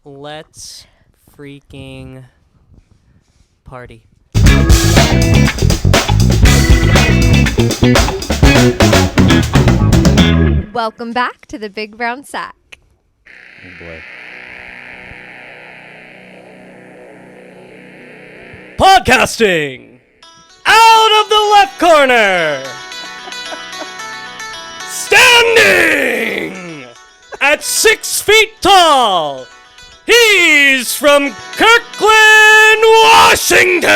Let's freaking party. Welcome back to the Big Brown Sack. Oh boy. Podcasting out of the left corner. Standing at 6 feet tall. He's from Kirkland, Washington.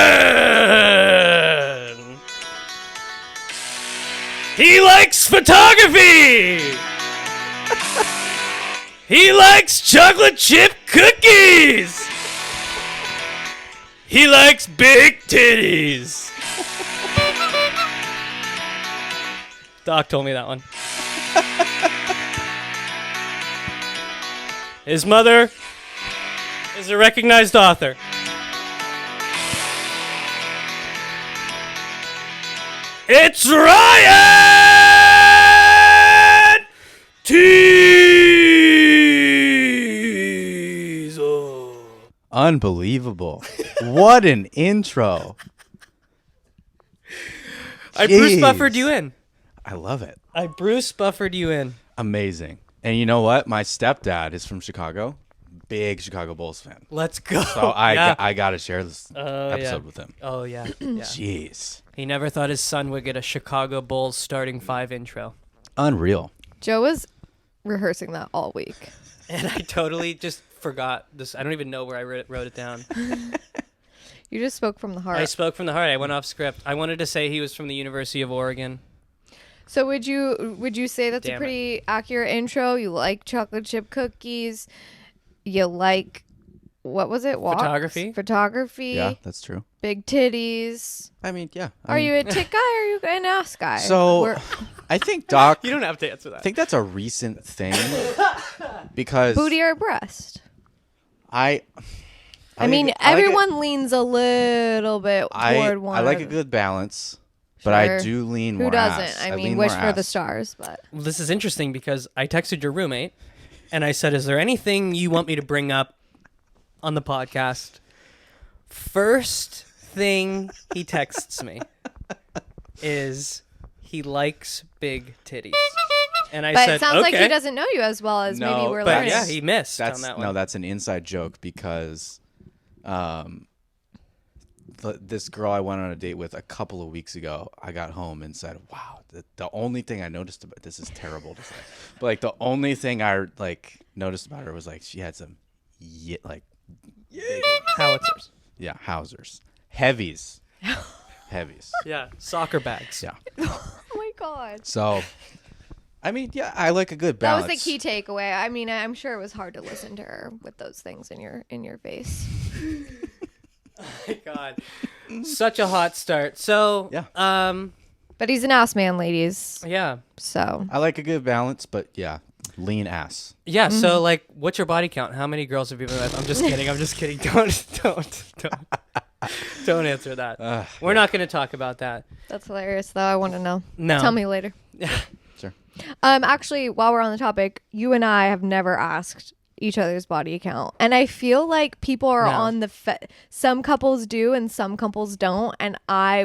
He likes photography. He likes chocolate chip cookies. He likes big titties. Doc told me that one. His mother is a recognized author. It's Ryan Teasy. Unbelievable. What an intro. I Bruce Jeez. Buffered you in. I love it. I Bruce Buffered you in. Amazing. And you know what? My stepdad is from Chicago. Big Chicago Bulls fan. Let's go. So I Yeah. got to share this episode yeah. with him. Oh, yeah. yeah. Jeez. He never thought his son would get a Chicago Bulls starting five intro. Unreal. Joe was rehearsing that all week. And I totally just forgot this. I don't even know where I wrote it down. You just spoke from the heart. I spoke from the heart. I went off script. I wanted to say he was from the University of Oregon. So would you say that's Damn a pretty accurate intro? You like chocolate chip cookies. You like, what was it? Walks? Photography. Yeah, that's true. Big titties. I mean, yeah. Are you a tit guy or are you an ass guy? So I think, Doc, You don't have to answer that. I think that's a recent thing because booty or breast? I mean, like everyone leans a little bit toward one. I like or a good balance, but I Sure. do lean Who more doesn't? ass. I mean, lean wish more for the ass. stars, but Well, this is interesting because I texted your roommate and I said, is there anything you want me to bring up on the podcast? First thing he texts me is he likes big titties. And I but said, it sounds okay. like he doesn't know you as well as maybe No, we're But learning. yeah, he missed That's on that one. no, that's an inside joke because, this girl I went on a date with a couple of weeks ago, I got home and said, "Wow, the only thing I noticed about this is terrible to say, but like the only thing I noticed about her was like she had some, big, Howitzers. yeah, Hausers, heavies. Yeah, soccer bags. Yeah. Oh my god. So, I mean, yeah, I like a good That balance. was the key takeaway. I mean, I'm sure it was hard to listen to her with those things in your face. Oh my God. Such a hot start. So, Yeah. But he's an ass man, ladies. Yeah. So I like a good balance, but yeah, lean ass. Yeah, so like what's your body count? How many girls have you been with? I'm just kidding. Don't answer that. We're not going to talk about that. that's hilarious, though. I want to know. No. Tell me later. Sure. Actually, while we're on the topic, you and I have never asked each other's body count, and I feel like people are No. on the some couples do and some couples don't, and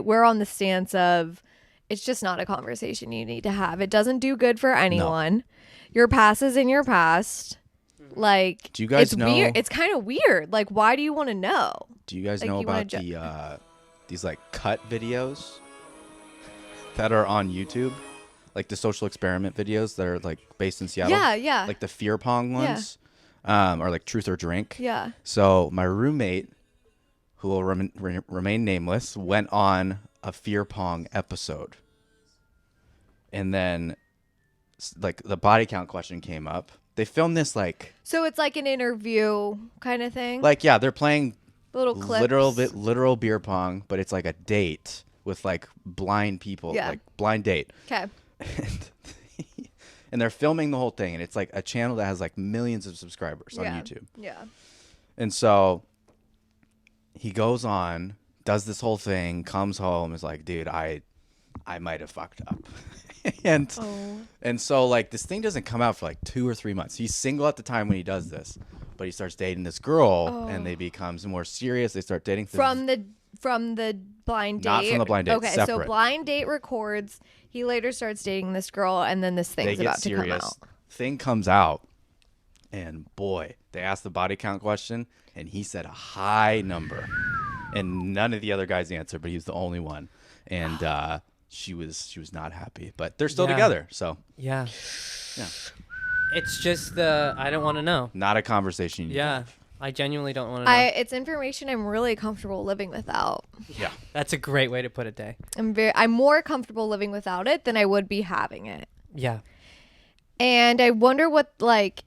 we're on the stance of it's just not a conversation you need to have. It doesn't do good for anyone. Your past is in your past. Like, Do you guys it's know- weird. It's kind of weird. Like, why do you want to know? Do you guys Like, know you wanna about these like cut videos that are on YouTube? Like the social experiment videos that are like based in Seattle? Yeah. Like the fear pong ones? Or like truth or drink? Yeah. So my roommate, who will remain nameless, went on a fear pong episode. And then like the body count question came up. They filmed this like So it's like an interview kind of thing. yeah, they're playing little clips. literal beer pong, but it's like a date with like blind people, Yeah. like blind date. Okay. And they're filming the whole thing, and it's like a channel that has like millions of subscribers on YouTube. Yeah. And so he goes on, does this whole thing, comes home, is like, dude, I might have fucked up. and so like this thing doesn't come out for like 2 or 3 months. He's single at the time when he does this. but he starts dating this girl, and they become more serious. They start dating from the blind date. Not from the blind date. Okay, so separate. blind date records. He later starts dating this girl, and then this They thing's get about serious. to come out. Thing comes out, and boy, they asked the body count question, and he said a high number, and none of the other guys answered, but he was the only one, and she was not happy, but they're still together. So Yeah. yeah, It's just I don't want to know. not a conversation. You need to Yeah. have. I genuinely don't want to know. It's information I'm really comfortable living without. Yeah. That's a great way to put it, Day. I'm more comfortable living without it than I would be having it. Yeah. And I wonder what, like,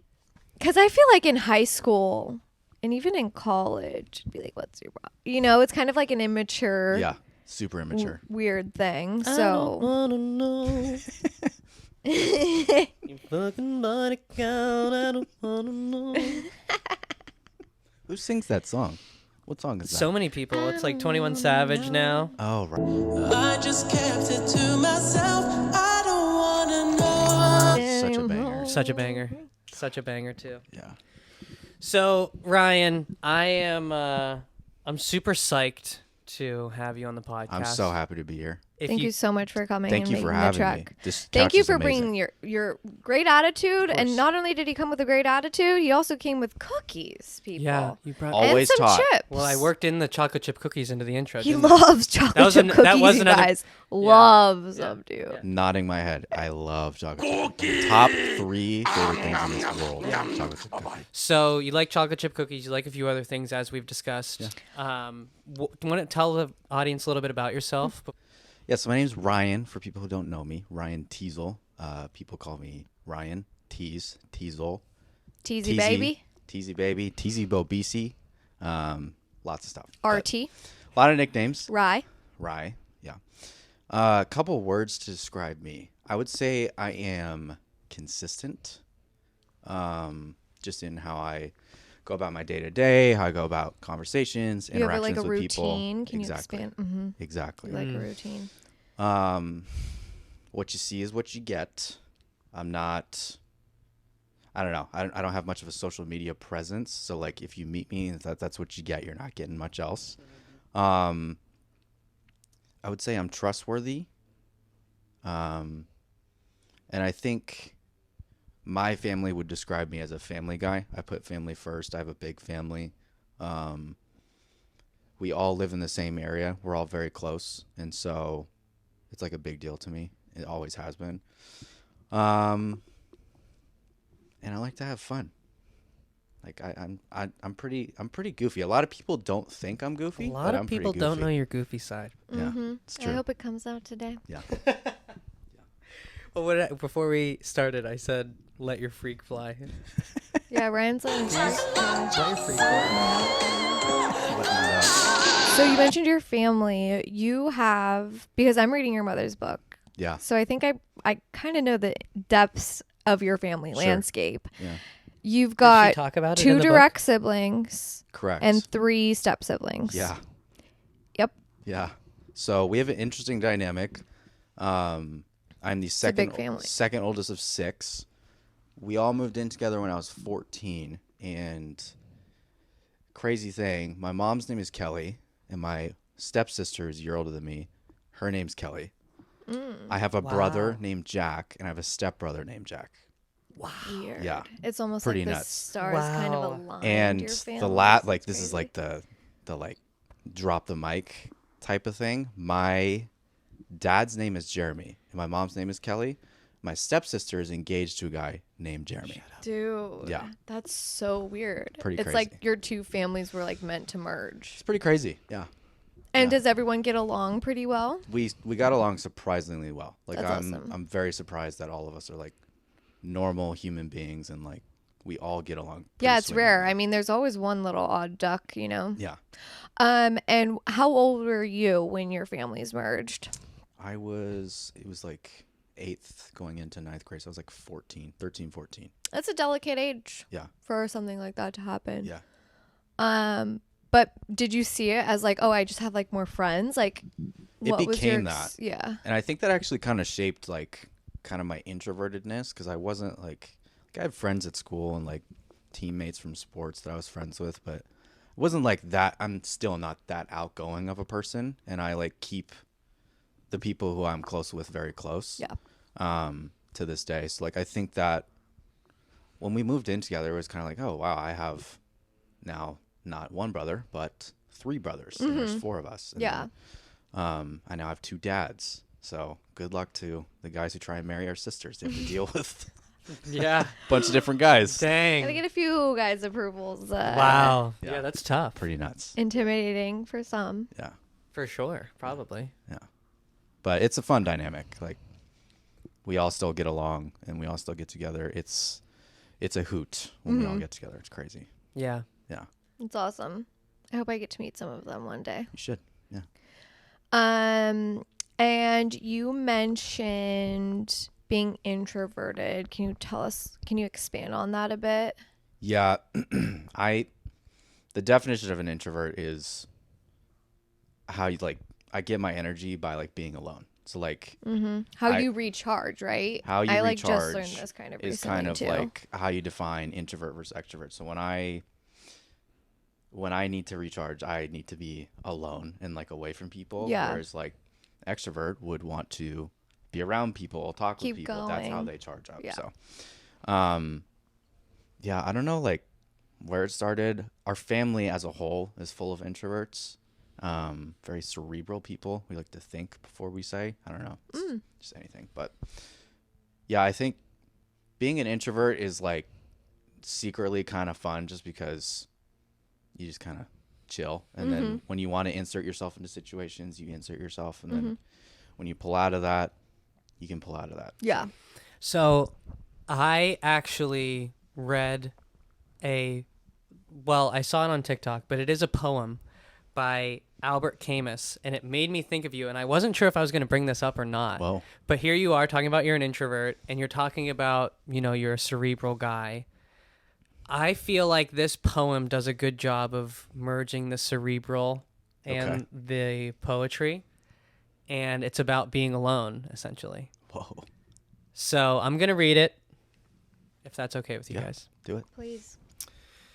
because I feel like in high school and even in college, it'd be like, what's your problem? You know, it's kind of like an immature, Yeah. Super immature. weird thing. I don't So, wanna know. You fucking body count. I don't wanna know. Who sings that song? What song is that? So many people. It's like 21 Savage now. Oh, right. I just kept it to myself. I don't wanna know. Such a banger. Such a banger. Such a banger, too. Yeah. So, Ryan, I'm super psyched to have you on the podcast. I'm so happy to be here. thank you so much for coming. Thank and you for making the having trek. me. This Thank couch you is for amazing. bringing your great attitude. And course. not only did he come with a great attitude, he also came with cookies, people. Yeah, you brought. Always and some taught. chips. Well, I worked in the chocolate chip cookies into the intro. He didn't I? loves chocolate chip cookies, that was you another- guys. Loves them, dude. Nodding my head. I love chocolate chip. Top 3 favorite things in this world. Chocolate chip cookies. So you like chocolate chip cookies. You like a few other things, as we've discussed. Want to tell the audience a little bit about yourself? Yeah, so my name's Ryan, for people who don't know me. Ryan Teasel. People call me Ryan. Teasel. Teasy Baby. Teasy Baby. Teasy Bobisi. Lots of stuff. RT. A lot of nicknames. Rye. Rye. Yeah. A couple words to describe me. I would say I am consistent. Just in how I go about my day-to-day, how I go about conversations, You have interactions like a with people. routine. Can Exactly. you expand? Mm-hmm. Exactly. Like a routine. What you see is what you get. I don't know. I don't have much of a social media presence. So like if you meet me, that's what you get. You're not getting much else. I would say I'm trustworthy. And I think my family would describe me as a family guy. I put family first. I have a big family. We all live in the same area. We're all very close. And so it's like a big deal to me. It always has been. And I like to have fun. Like I'm pretty goofy. A lot of people don't think I'm goofy. A lot but of I'm pretty people don't goofy. know your goofy side. Yeah, it's true. I hope it comes out today. Yeah. Well, before we started, I said, "Let your freak fly." Yeah, Ryan's like. Let your freak fly. So you mentioned your family. You have, because I'm reading your mother's book. Yeah. So I think I kind of know the depths of your family Sure. landscape. Yeah. You've Did she got talk about it in 2 the book? direct siblings Correct. and 3 step siblings. Yeah. Yep. Yeah. So we have an interesting dynamic. I'm the a big family. second oldest of 6. We all moved in together when I was 14. And crazy thing, my mom's name is Kelly, and my stepsister is a year older than me. Her name's Kelly. I have a brother named Jack, and I have a stepbrother named Jack. Weird. Yeah. It's almost Pretty like the nuts. stars kind of Wow. aligned. And your the families. like It's this is crazy. like the like drop the mic type of thing. My dad's name is Jeremy, and my mom's name is Kelly. My stepsister is engaged to a guy named Jeremy. Dude. Yeah. That's so weird. Pretty it's crazy. like your 2 families were like meant to merge. It's pretty crazy. Yeah. And Yeah. does everyone get along pretty well? We got along surprisingly well. Like That's I'm awesome. I'm very surprised that all of us are like normal human beings, and like we all get along. Yeah, pretty it's swimmingly. rare. I mean, there's always one little odd duck, you know. Yeah. And how old were you when your families merged? It was like 8th going into 9th grade. So I was like 13, 14. That's a delicate age Yeah. for something like that to happen. Yeah. But did you see it as like, oh, I just have like more friends? Like, It what was your became that. Yeah. And I think that actually kind of shaped like kind of my introvertedness, because I wasn't like I had friends at school and like teammates from sports that I was friends with, but it wasn't like that. I'm still not that outgoing of a person, and I like keep the people who I'm close with very close. Yeah. To this day. So like I think that when we moved in together, it was kind of like, oh wow, I have now not one brother but 3 brothers, and there's 4 of us. And Yeah. then, I now have 2 dads. So good luck to the guys who try and marry our sisters. They have to deal with Yeah. a bunch of different guys. Gotta Dang. get a few guys' approvals. Wow. Yeah. Yeah, that's tough. Pretty nuts. Intimidating for some. Yeah. For sure. Probably. Yeah. But it's a fun dynamic. Like we all still get along and we all still get together. It's a hoot when we all get together. It's crazy. Yeah. Yeah. It's awesome. I hope I get to meet some of them one day. You should. Yeah. And you mentioned being introverted. Can you expand on that a bit? Yeah. The definition of an introvert is how you like, I get my energy by like being alone. So like How you recharge, right? how you I recharge just learned this kind of is recently kind of too. like how you define introvert versus extrovert. So when I need to recharge, I need to be alone and like away from people. Yeah. Whereas like extrovert would want to be around people, talk Keep with people. That's how going. they charge up. Yeah. So, yeah, I don't know like where it started. Our family as a whole is full of introverts. Very cerebral people. We like to think before we say. I don't know. It's just anything. But yeah, I think being an introvert is like secretly kind of fun just because you just kind of chill. And then when you want to insert yourself into situations, you insert yourself. And then when you pull out of that, you can pull out of that. Yeah. So I actually read I saw it on TikTok, but it is a poem by Albert Camus, and it made me think of you, and I wasn't sure if I was going to bring this up or not. Whoa. But here you are talking about you're an introvert, and you're talking about, you're a cerebral guy. I feel like this poem does a good job of merging the cerebral and the poetry, and it's about being alone, essentially. Whoa. So I'm going to read it, if that's okay with you Yeah. guys. Do it. Please.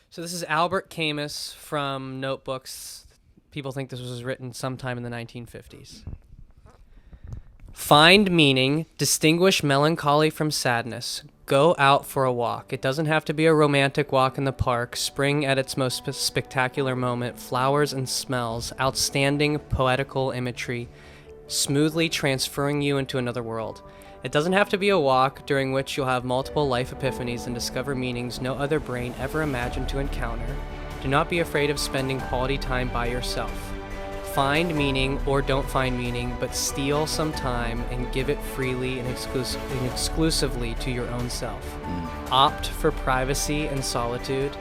So this is Albert Camus from Notebooks. People think this was written sometime in the 1950s. Find meaning, distinguish melancholy from sadness. Go out for a walk. It doesn't have to be a romantic walk in the park. Spring at its most spectacular moment. Flowers and smells. Outstanding poetical imagery. Smoothly transferring you into another world. It doesn't have to be a walk during which you'll have multiple life epiphanies and discover meanings no other brain ever imagined to encounter. Do not be afraid of spending quality time by yourself. Find meaning or don't find meaning, but steal some time and give it freely and exclusively to your own self. Opt for privacy and solitude,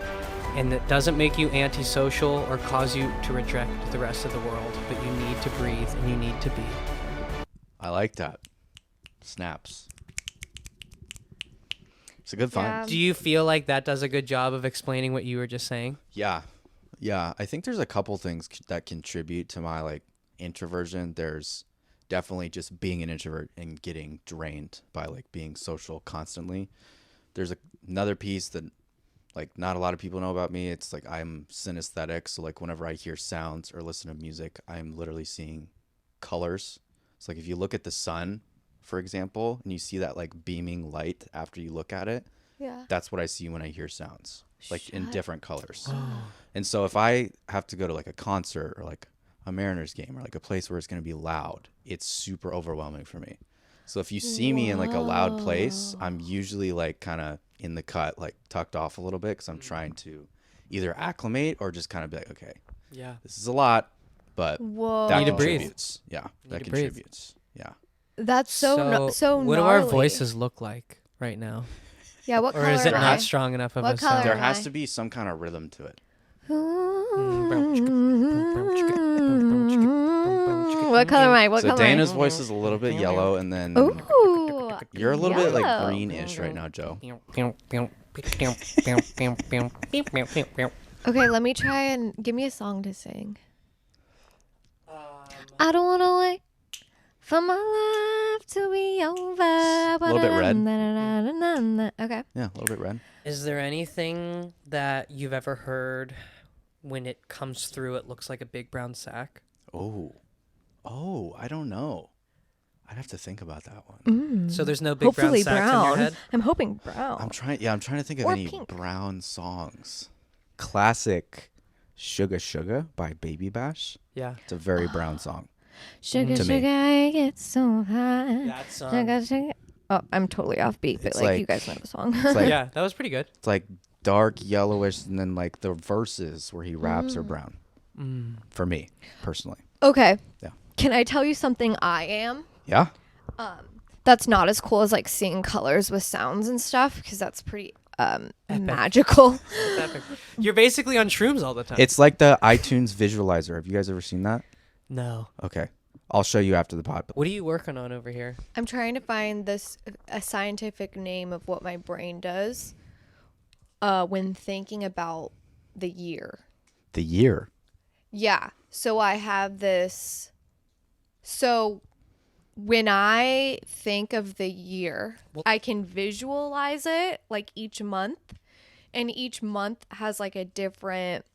and that doesn't make you antisocial or cause you to reject the rest of the world, but you need to breathe and you need to be. I like that. Snaps. It's a good find. Yeah. Do you feel like that does a good job of explaining what you were just saying? Yeah. Yeah. I think there's a couple things that contribute to my like introversion. There's definitely just being an introvert and getting drained by like being social constantly. There's another piece that like not a lot of people know about me. It's like I'm synesthetic. So like whenever I hear sounds or listen to music, I'm literally seeing colors. It's like if you look at the sun, for example, and you see that like beaming light after you look at it, Yeah. that's what I see when I hear sounds, like in Shut different colors. And so if I have to go to like a concert or like a Mariners game or like a place where it's going to be loud, it's super overwhelming for me. So if you see me in like a loud place, I'm usually like kind of in the cut, like tucked off a little bit because I'm trying to either acclimate or just kind of be like, okay, Yeah. this is a lot, but Whoa. that Need to breathe. contributes. Yeah, that to breathe. contributes. Yeah. That's so what do our gnarly. voices look like right now? Yeah, what Or color is it am not I? strong enough of What a color sound? There am has I? to be some kind of rhythm to it. What color am I? What So color am I? Dana's voice is a little bit yellow, and then Ooh. you're a little bit like yellow. greenish right now, Joe. Okay, let me try and give me a song to sing. I don't wanna wait for my life love to be over. A little bit red. Okay. Yeah, a little bit red. Is there anything that you've ever heard when it comes through, it looks like a big brown sack? Oh, I don't know. I'd have to think about that one. So there's no big Hopefully brown sacks in your brown. head? I'm hoping brown. I'm trying to think of Or any pink. brown songs. Classic Sugar Sugar by Baby Bash. Yeah. It's a very brown song. Sugar, To me. sugar, I get so high. That song. Sugar, sugar. Oh, I'm totally off beat, but It's like, you like- guys know the song. It's like Yeah, that was pretty good. it's like dark yellowish, and then like the verses where he raps are brown. For me personally. Okay. Yeah. Can I tell you something I am? Yeah. That's not as cool as like seeing colors with sounds and stuff, because that's pretty magical. Epic. You're basically on shrooms all the time. It's like the iTunes visualizer. Have you guys ever seen that? No. Okay. I'll show you after the pod. What are you working on over here? I'm trying to find a scientific name of what my brain does when thinking about the year. The year. Yeah. So I have this. So when I think of the year, I can visualize it like each month. And each month has like a different,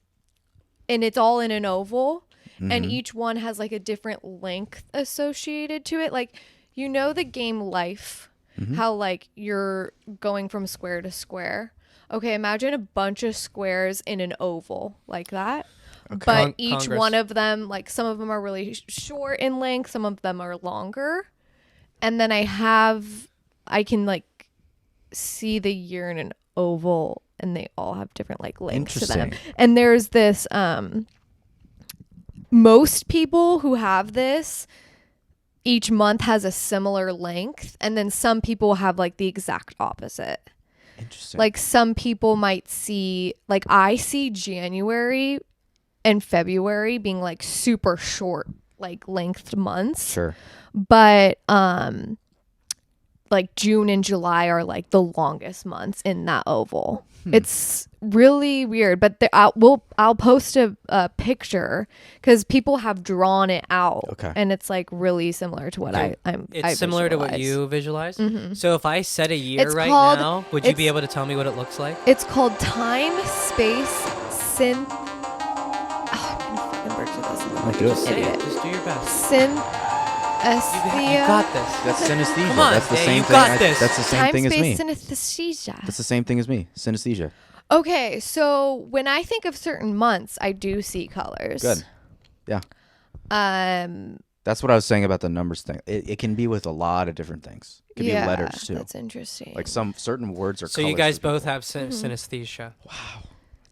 and it's all in an oval. And each one has like a different length associated to it. Like, you know, the game Life, how like you're going from square to square. Okay, imagine a bunch of squares in an oval like that. But each Congress. one of them, like some of them are really short in length, some of them are longer. And then I can like see the year in an oval, and they all have different like lengths to them. Interesting. And there's this most people who have this, each month has a similar length, and then some people have like the exact opposite. Interesting. Like some people might see, like I see January and February being like super short, like lengthed months. Sure. But like June and July are like the longest months in that oval. It's really weird, but I'll post a picture because people have drawn it out. Okay. And it's like really similar to what I It's similar to what you visualize. So if I said a year It's right called- now, would you be it's- able to tell me what it looks like? It's called Time Space Syn. Oh, I'm gonna fucking butcher this. Oh, Like do it. an Say it. idiot. Just do your best. Synesthesia. You got this. That's synesthesia. Come on, that's the Day, same you thing. got this. That's the same Time thing as me. space synesthesia. That's the same thing as me. Synesthesia. Okay, so when I think of certain months, I do see colors. Good. Yeah. That's what I was saying about the numbers thing. It can be with a lot of different things. It can yeah, be letters too. That's interesting. Like some certain words are So you colors guys for people. both have synesthesia.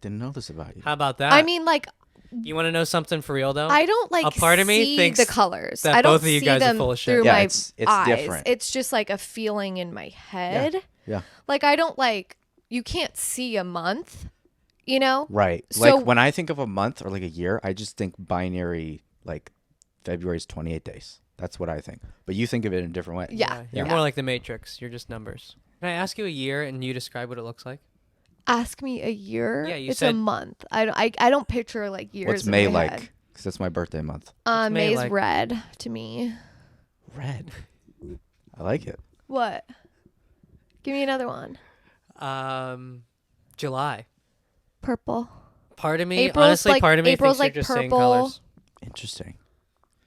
Didn't know this about you. How about that? I mean, like, you want to know something for real though? I don't like A part of me see thinks the colors. that I don't both of you see guys are them full of shit. through Yeah, my it's eyes. different. It's just like a feeling in my head. Yeah. Like I don't like. You can't see a month. You know. Right. So- Like when I think of a month or like a year, I just think binary, like February's 28 days. That's what I think. But you think of it in a different way. Yeah. You're Yeah. more like the Matrix. You're just numbers. Can I ask you a year and you describe what it looks like? Ask me a year. Yeah, you it's said- a month. I don't picture like years. What's in May my like? head. Because that's my birthday month. May May's like? red to me. Red. I like it. What? Give me another one. July. Purple. Part of me, April's honestly, like- part of me April's thinks like you're just saying purple. colors. Interesting.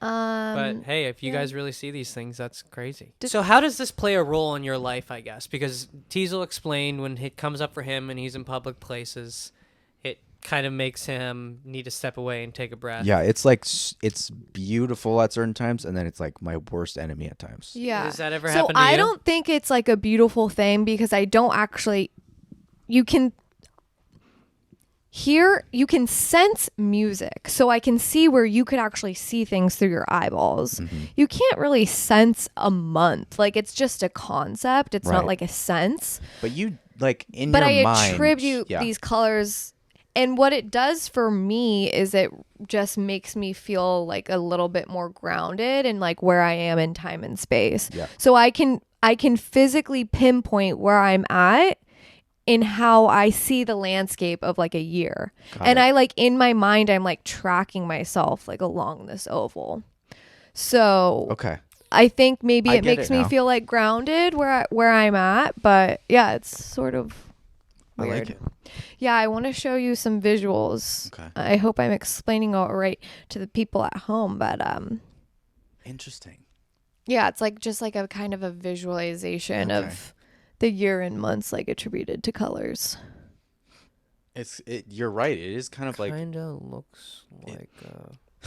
But hey, if you guys really see these things, that's crazy. So how does this play a role in your life, I guess? Because Teasel explained when it comes up for him and he's in public places, it kind of makes him need to step away and take a breath. Yeah, it's like it's beautiful at certain times, and then it's like my worst enemy at times. Yeah. Does that ever so happen to I you? don't think it's like a beautiful thing because I don't actually. You can sense music, so I can see where you could actually see things through your eyeballs. You can't really sense a month. Like it's just a concept. It's not Right. like a sense. But you like in But your I mind. attribute yeah. these colors, and what it does for me is it just makes me feel like a little bit more grounded and like where I am in time and space. Yeah. So I can physically pinpoint where I'm at in how I see the landscape of like a year. And it. I like in my mind I'm like tracking myself like along this oval. So Okay. I think maybe I it get makes it me now. feel like grounded where I'm at, but yeah, it's sort of I weird. like it. Yeah, I want to show you some visuals. Okay. I hope I'm explaining all right to the people at home, but Interesting. yeah, it's like just like a kind of a visualization Okay. of the year and months like attributed to colors. You're right. It is kind of like. Kind of looks like.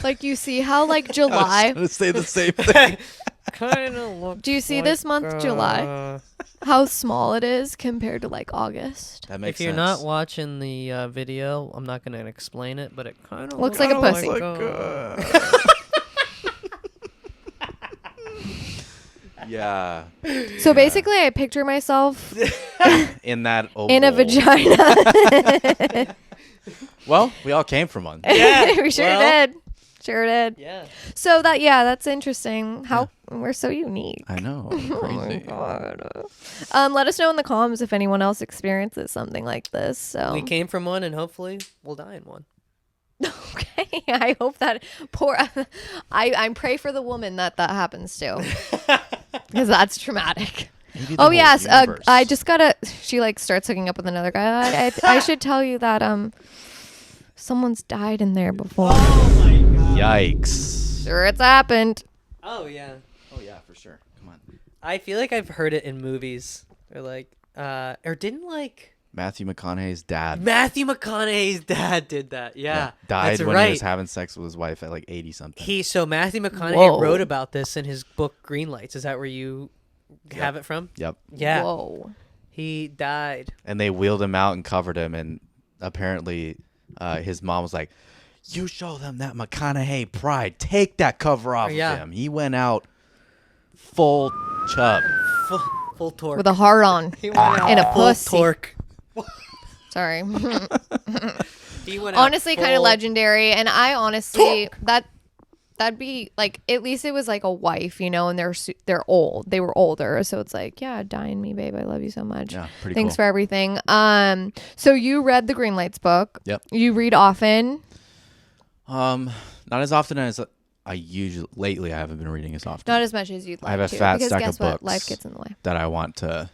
Like you see how like I was July. gonna say the same thing. Kind of looks. Do you see this month, July? How small it is compared to like August. That makes If you're sense. not watching the video, I'm not gonna explain it, but it kind of Looks like a pussy. Yeah. So basically, I picture myself In that oval. in a vagina. Well, we all came from one. Yeah, We sure well. did. Sure did. Yeah. So that's interesting. How we're so unique. I know. Oh my Crazy. God. Let us know in the comments if anyone else experiences something like this. So We came from one, and hopefully we'll die in one. okay, I hope that I pray for the woman that happens to, because that's traumatic. Maybe the Oh whole yes, universe. I just gotta. She like starts hooking up with another guy. I should tell you that someone's died in there before. Oh my god. Yikes. Sure, it's happened. Oh yeah. Oh yeah, for sure. Come on. I feel like I've heard it in movies. Or like, or didn't like Matthew McConaughey's dad. Matthew McConaughey's dad did that. Yeah. Died That's when right. he was having sex with his wife at like 80 something. So Matthew McConaughey Whoa. wrote about this in his book Green Lights. Is that where you have it from? Yep. Yeah. Whoa. He died. And they wheeled him out and covered him, and apparently his mom was like, "You show them that McConaughey pride. Take that cover off Yeah. of him." He went out full chub. Full torque. With a heart on He went out and a full pussy. torque. Sorry. He went out Honestly, kind of full- legendary. And I honestly that'd be like, at least it was like a wife, and they're old. They were older, so it's like, yeah, die in me, babe. I love you so much. Yeah, pretty Thanks cool. for everything. So you read the Green Lights book. Yep. You read often. Not as often as I usually. Lately, I haven't been reading as often. Not as much as you'd like I have a to. fat because stack guess of what? books Life gets in the way. that I want to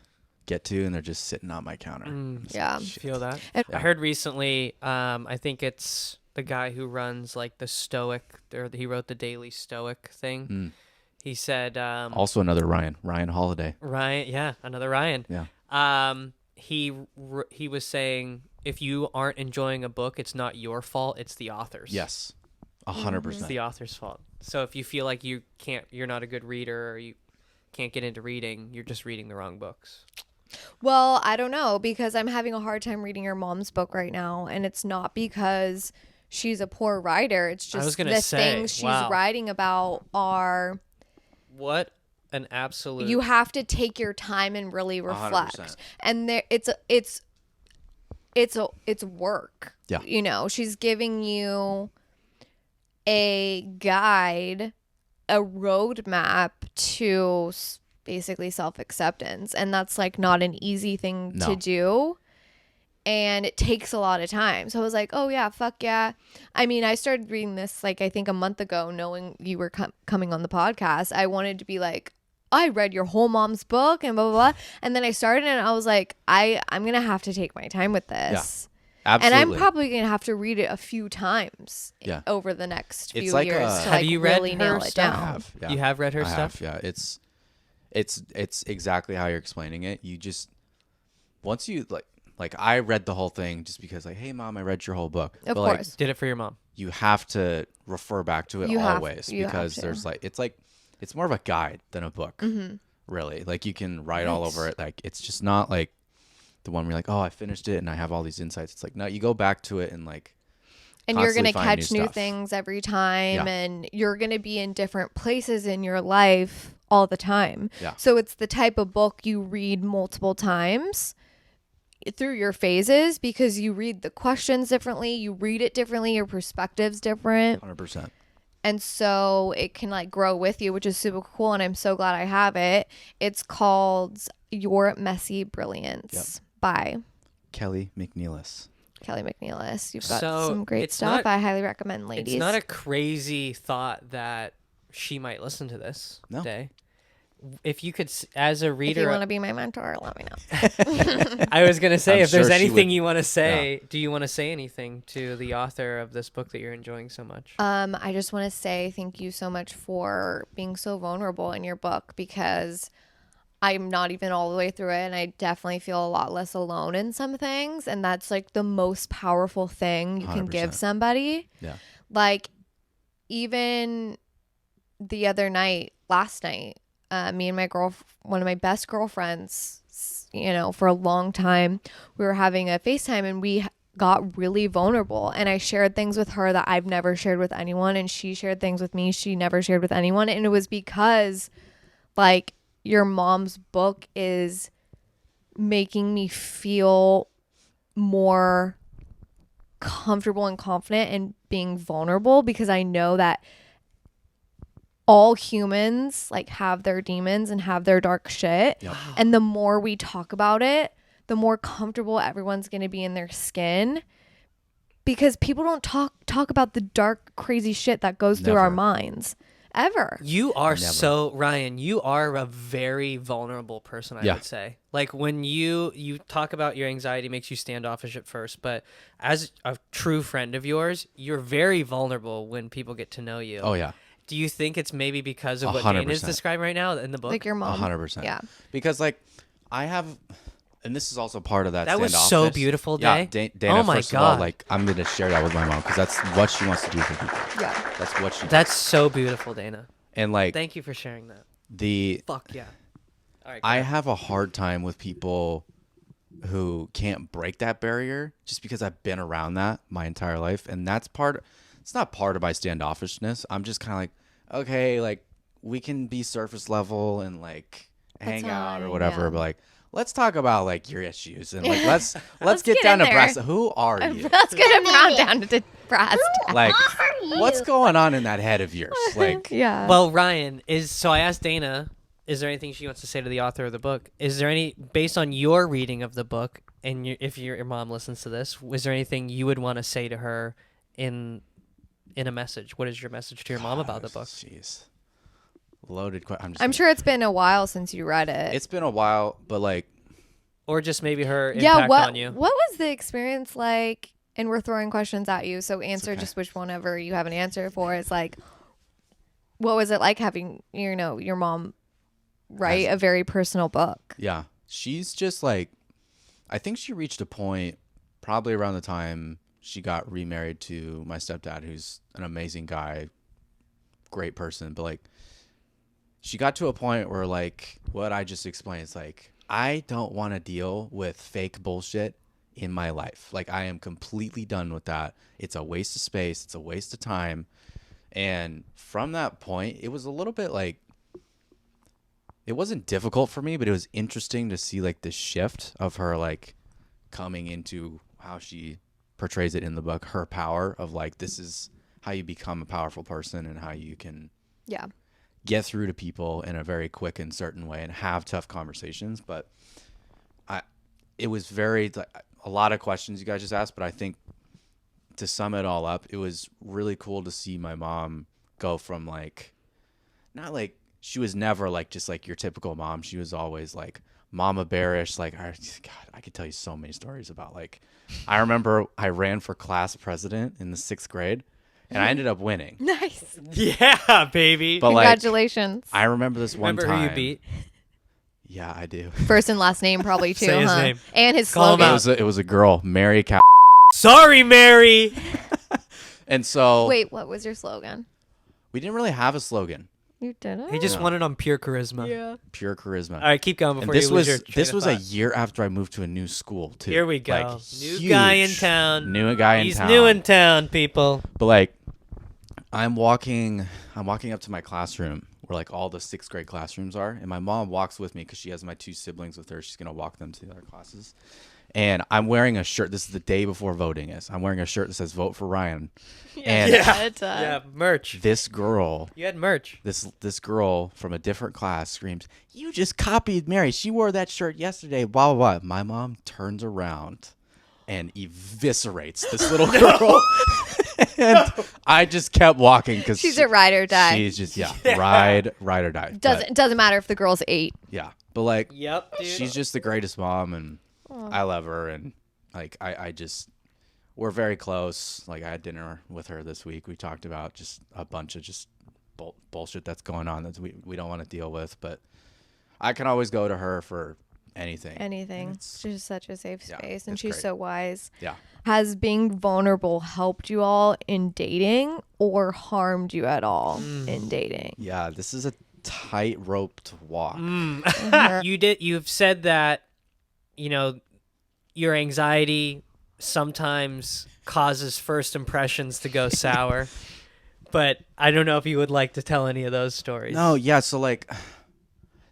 get to, and they're just sitting on my counter. Yeah. Feel that? And- I heard recently. I think it's the guy who runs like the Stoic. Or he wrote the Daily Stoic thing. He said. Also, another Ryan Holiday. Ryan. Yeah, another Ryan. Yeah. He was saying, if you aren't enjoying a book, it's not your fault. It's the author's. Yes. It's 100%. the author's fault. So if you feel like you're not a good reader, or you can't get into reading, you're just reading the wrong books. Well, I don't know, because I'm having a hard time reading your mom's book right now, and it's not because she's a poor writer. It's I was just gonna the say, things she's wow. writing about are, What an absolute. you have to take your time and really reflect. 100%. And it's work. Yeah. She's giving you a guide, a roadmap to basically self-acceptance, and that's like not an easy thing to do, and it takes a lot of time. So I was like, oh yeah, fuck yeah. I mean, I started reading this like I think a month ago, knowing you were coming on the podcast. I wanted to be like, I read your whole mom's book and blah blah blah, and then I started and I was like, I'm gonna have to take my time with this. Absolutely. And I'm probably going to have to read it a few times over the next few It's like years to Have like you read really her nail it stuff? down. I have, yeah. You have read her I stuff? have, yeah. It's exactly how you're explaining it. You just, once you like I read the whole thing just because like, hey mom, I read your whole book. Of But, like, course. Did it for your mom. you have to refer back to it You have- always you have because to. there's it's more of a guide than a book. Mm-hmm. Really. Like you can write all over it. Like it's just not like the one where you're like, oh, I finished it and I have all these insights. It's like, no, you go back to it and like And you're going to constantly find catch new new stuff. things every time, Yeah. and you're going to be in different places in your life all the time. Yeah. So it's the type of book you read multiple times through your phases, because you read the questions differently, you read it differently, your perspective's different. 100%. And so it can like grow with you, which is super cool. And I'm so glad I have it. It's called Your Messy Brilliance by Kelly McNeilis. Kelly McNeilis. You've got So, some great it's stuff. not- I highly recommend, ladies. It's not a crazy thought that she might listen to this No. day. if you could, as a If you reader, want to be my mentor, let me know. I was gonna say, I'm if there's sure she anything would- you want to say, do you want to say anything to the author of this book that you're enjoying so much? I just want to say thank you so much for being so vulnerable in your book, because I'm not even all the way through it, and I definitely feel a lot less alone in some things, and that's like the most powerful thing you can give 100%. somebody. Yeah. Like, even the other night, last night, me and one of my best girlfriends, for a long time, we were having a FaceTime, and we got really vulnerable, and I shared things with her that I've never shared with anyone, and she shared things with me she never shared with anyone. And it was because, like, your mom's book is making me feel more comfortable and confident in being vulnerable, because I know that all humans like have their demons and have their dark shit. Yep. And the more we talk about it, the more comfortable everyone's going to be in their skin, because people don't talk about the dark, crazy shit that goes through our Never. minds ever. You are Never. Ryan, you are a very vulnerable person, I Yeah. would say. Like, when you talk about your anxiety makes you standoffish at first, but as a true friend of yours, you're very vulnerable when people get to know you. Oh yeah. Do you think it's maybe because of what 100%. Dana's describing right now in the book? Like your mom. 100%. Yeah. Because like I have, and this is also part of that. That was so standoffish. beautiful, Yeah, Day. Dana. Oh my first of all, God. like I'm gonna share that with my mom because that's what she wants to do for people. Yeah. That's what she. That's so beautiful, Dana. and like Thank you for sharing that. the Fuck yeah. All right. go I ahead. have a hard time with people who can't break that barrier just because I've been around that my entire life, and that's part. It's not part of my standoffishness. I'm just kind of like, okay, like we can be surface level and like hang out or fine, whatever, yeah. but like let's talk about like your issues and like let's Let's get get down in to brass. there. Who are you? Let's get him round down to brass tacks. Like what's going on in that head of yours? Like Yeah. Well, Ryan so I asked Dana, is there anything she wants to say to the author of the book? Is there any, based on your reading of the book, and if your mom listens to this, was there anything you would want to say to her in a message? What is your message to your mom about the book? Jeez. Loaded question. I'm sure it's been a while since you read it. it's been a while, but like Or just maybe her Yeah, impact what on you? what was the experience like? And we're throwing questions at you, so answer okay. just which one ever you have an answer for. It's like, what was it like having your mom write a very personal book? yeah, she's just like, I think she reached a point probably around the time she got remarried to my stepdad, who's an amazing guy, great person. But like, she got to a point where like what I just explained is like, I don't want to deal with fake bullshit in my life. Like I am completely done with that. It's a waste of space. It's a waste of time. And from that point, it was a little bit like, it wasn't difficult for me, but it was interesting to see like the shift of her like coming into how she portrays it in the book, her power of like, this is how you become a powerful person and how you can Yeah. get through to people in a very quick and certain way and have tough conversations. But it was very, a lot of questions you guys just asked, but I think to sum it all up, it was really cool to see my mom go from like, not like, she was never like just like your typical mom. She was always like mama bearish. Like, God, I could tell you so many stories about like, I remember I ran for class president in the 6th grade and I ended up winning. Nice. Yeah, baby. But like, Congratulations. I remember this one Remember time. who you beat? Yeah, I do. First and last name probably too, Say his huh? name. And his Call him slogan. It was a girl, Mary Cow. Sorry, Mary. And so Wait, what was your slogan? we didn't really have a slogan. You didn't? He just won it on pure charisma. Yeah. Pure charisma. All right, keep going And before this you lose was your train this of was a thought. year after I moved to a new school too. Here we go. Like, New guy in huge. town. New guy in He's town. new in town, people. But like, I'm walking up to my classroom where like all the 6th grade classrooms are, and my mom walks with me because she has my 2 siblings with her. She's gonna walk them to their classes, and I'm wearing a shirt. This is the day before voting is. I'm wearing a shirt that says "Vote for Ryan," and Yeah, merch. this girl, You had merch. this girl from a different class screams, "You just copied Mary. She wore that shirt yesterday." Blah blah blah. My mom turns around and eviscerates this little girl. And I just kept walking because She's a ride or die. She's just ride or die. Doesn't matter if the girl's 8. Yeah, but like, Yep, dude. she's just the greatest mom, and I love her, and like I just we're very close. Like I had dinner with her this week. We talked about just a bunch of just bullshit that's going on that we don't want to deal with, but I can always go to her for anything. She's such a safe space, and it's she's great. so wise. Yeah. Has being vulnerable helped you all in dating or harmed you at all in dating? Yeah, this is a tight-roped walk. You've said that, your anxiety sometimes causes first impressions to go sour. But I don't know if you would like to tell any of those stories. No, yeah, so like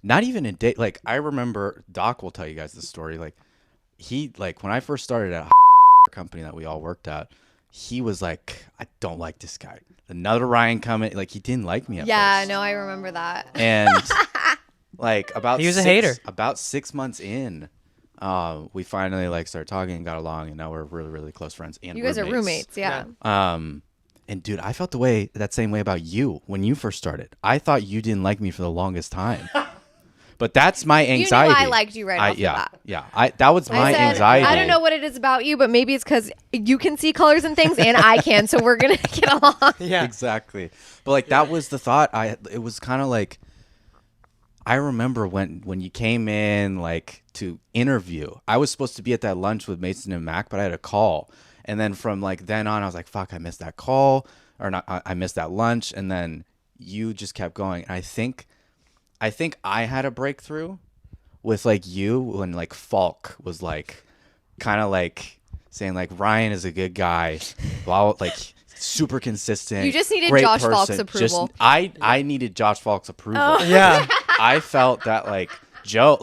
not even in date. Like I remember Doc will tell you guys this story. Like he when I first started at a company that we all worked at, he was like, I don't like this guy. Another Ryan coming, like he didn't like me at Yeah, first. no, I remember that. And like He was a hater. About 6 months in, we finally like started talking and got along, and now we're really, really close friends. And You guys are roommates, yeah. And dude, I felt that same way about you when you first started. I thought you didn't like me for the longest time. But that's my anxiety. You knew I liked you right off the bat. Yeah. That was my I said, anxiety. I don't know what it is about you, but maybe it's because you can see colors and things and I can, so we're going to get along. Yeah. Exactly. But like that was the thought. It was kind of like, I remember when you came in like to interview, I was supposed to be at that lunch with Mason and Mac, but I had a call. And then from like then on, I was like, fuck, I missed that call, or not. I missed that lunch. And then you just kept going. And I think I had a breakthrough with like you when like Falk was like kind of like saying like Ryan is a good guy, blah, like super consistent. You just needed great Josh person. Falk's approval. I needed Josh Falk's approval. Oh. Yeah. I felt that like Joe.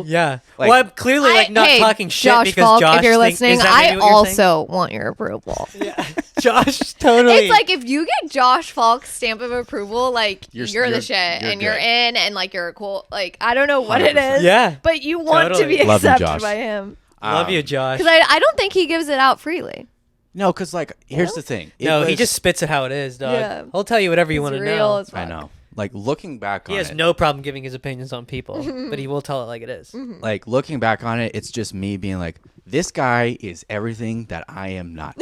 Yeah. Like, well, I'm clearly not hey, talking shit Josh because Falk, Josh if you're thinks, listening, is that I maybe what you're saying? also want your approval. Yeah. Josh totally. It's like if you get Josh Falk's stamp of approval, like you're the shit, you're and you're good. in, and like you're cool. Like I don't know what it 100%. is, Yeah. but you want to Totally. be Love you, accepted Josh. by him. Love you, Josh. Because I don't think he gives it out freely. no, because like here's the thing. No, he was- just spits it how it is, dog. Yeah. He'll tell you whatever you It's want to real know. as fuck. I know. Like looking back He on has it, no problem giving his opinions on people, but he will tell it like it is. like looking back on it, it's just me being like, this guy is everything that I am not.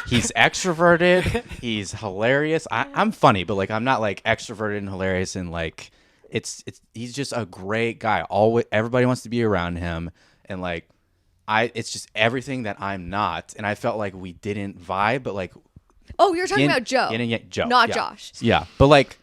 He's extroverted. He's hilarious. I'm funny, but like I'm not like extroverted and hilarious, and like he's just a great guy. Always everybody wants to be around him, and like it's just everything that I'm not. And I felt like we didn't vibe, but like Oh, you're talking about Joe, Joe, not yeah. Josh. Yeah, but like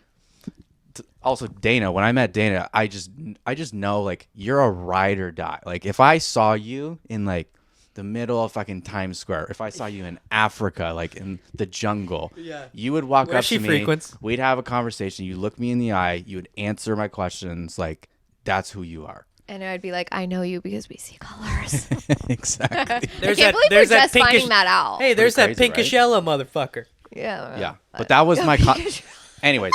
also Dayna. When I met Dayna, I just know like you're a ride or die. Like if I saw you in like the middle of fucking Times Square, if I saw you in Africa, like in the jungle, you would walk Where up she to me. frequents. We'd have a conversation. You look me in the eye. You would answer my questions. Like that's who you are. And I'd be like, I know you because we see colors. Exactly. I can't believe we're there's just pinkish, finding that out. Hey, there's that crazy, pinkish right? yellow motherfucker. Yeah. Yeah, but that was my. Anyways.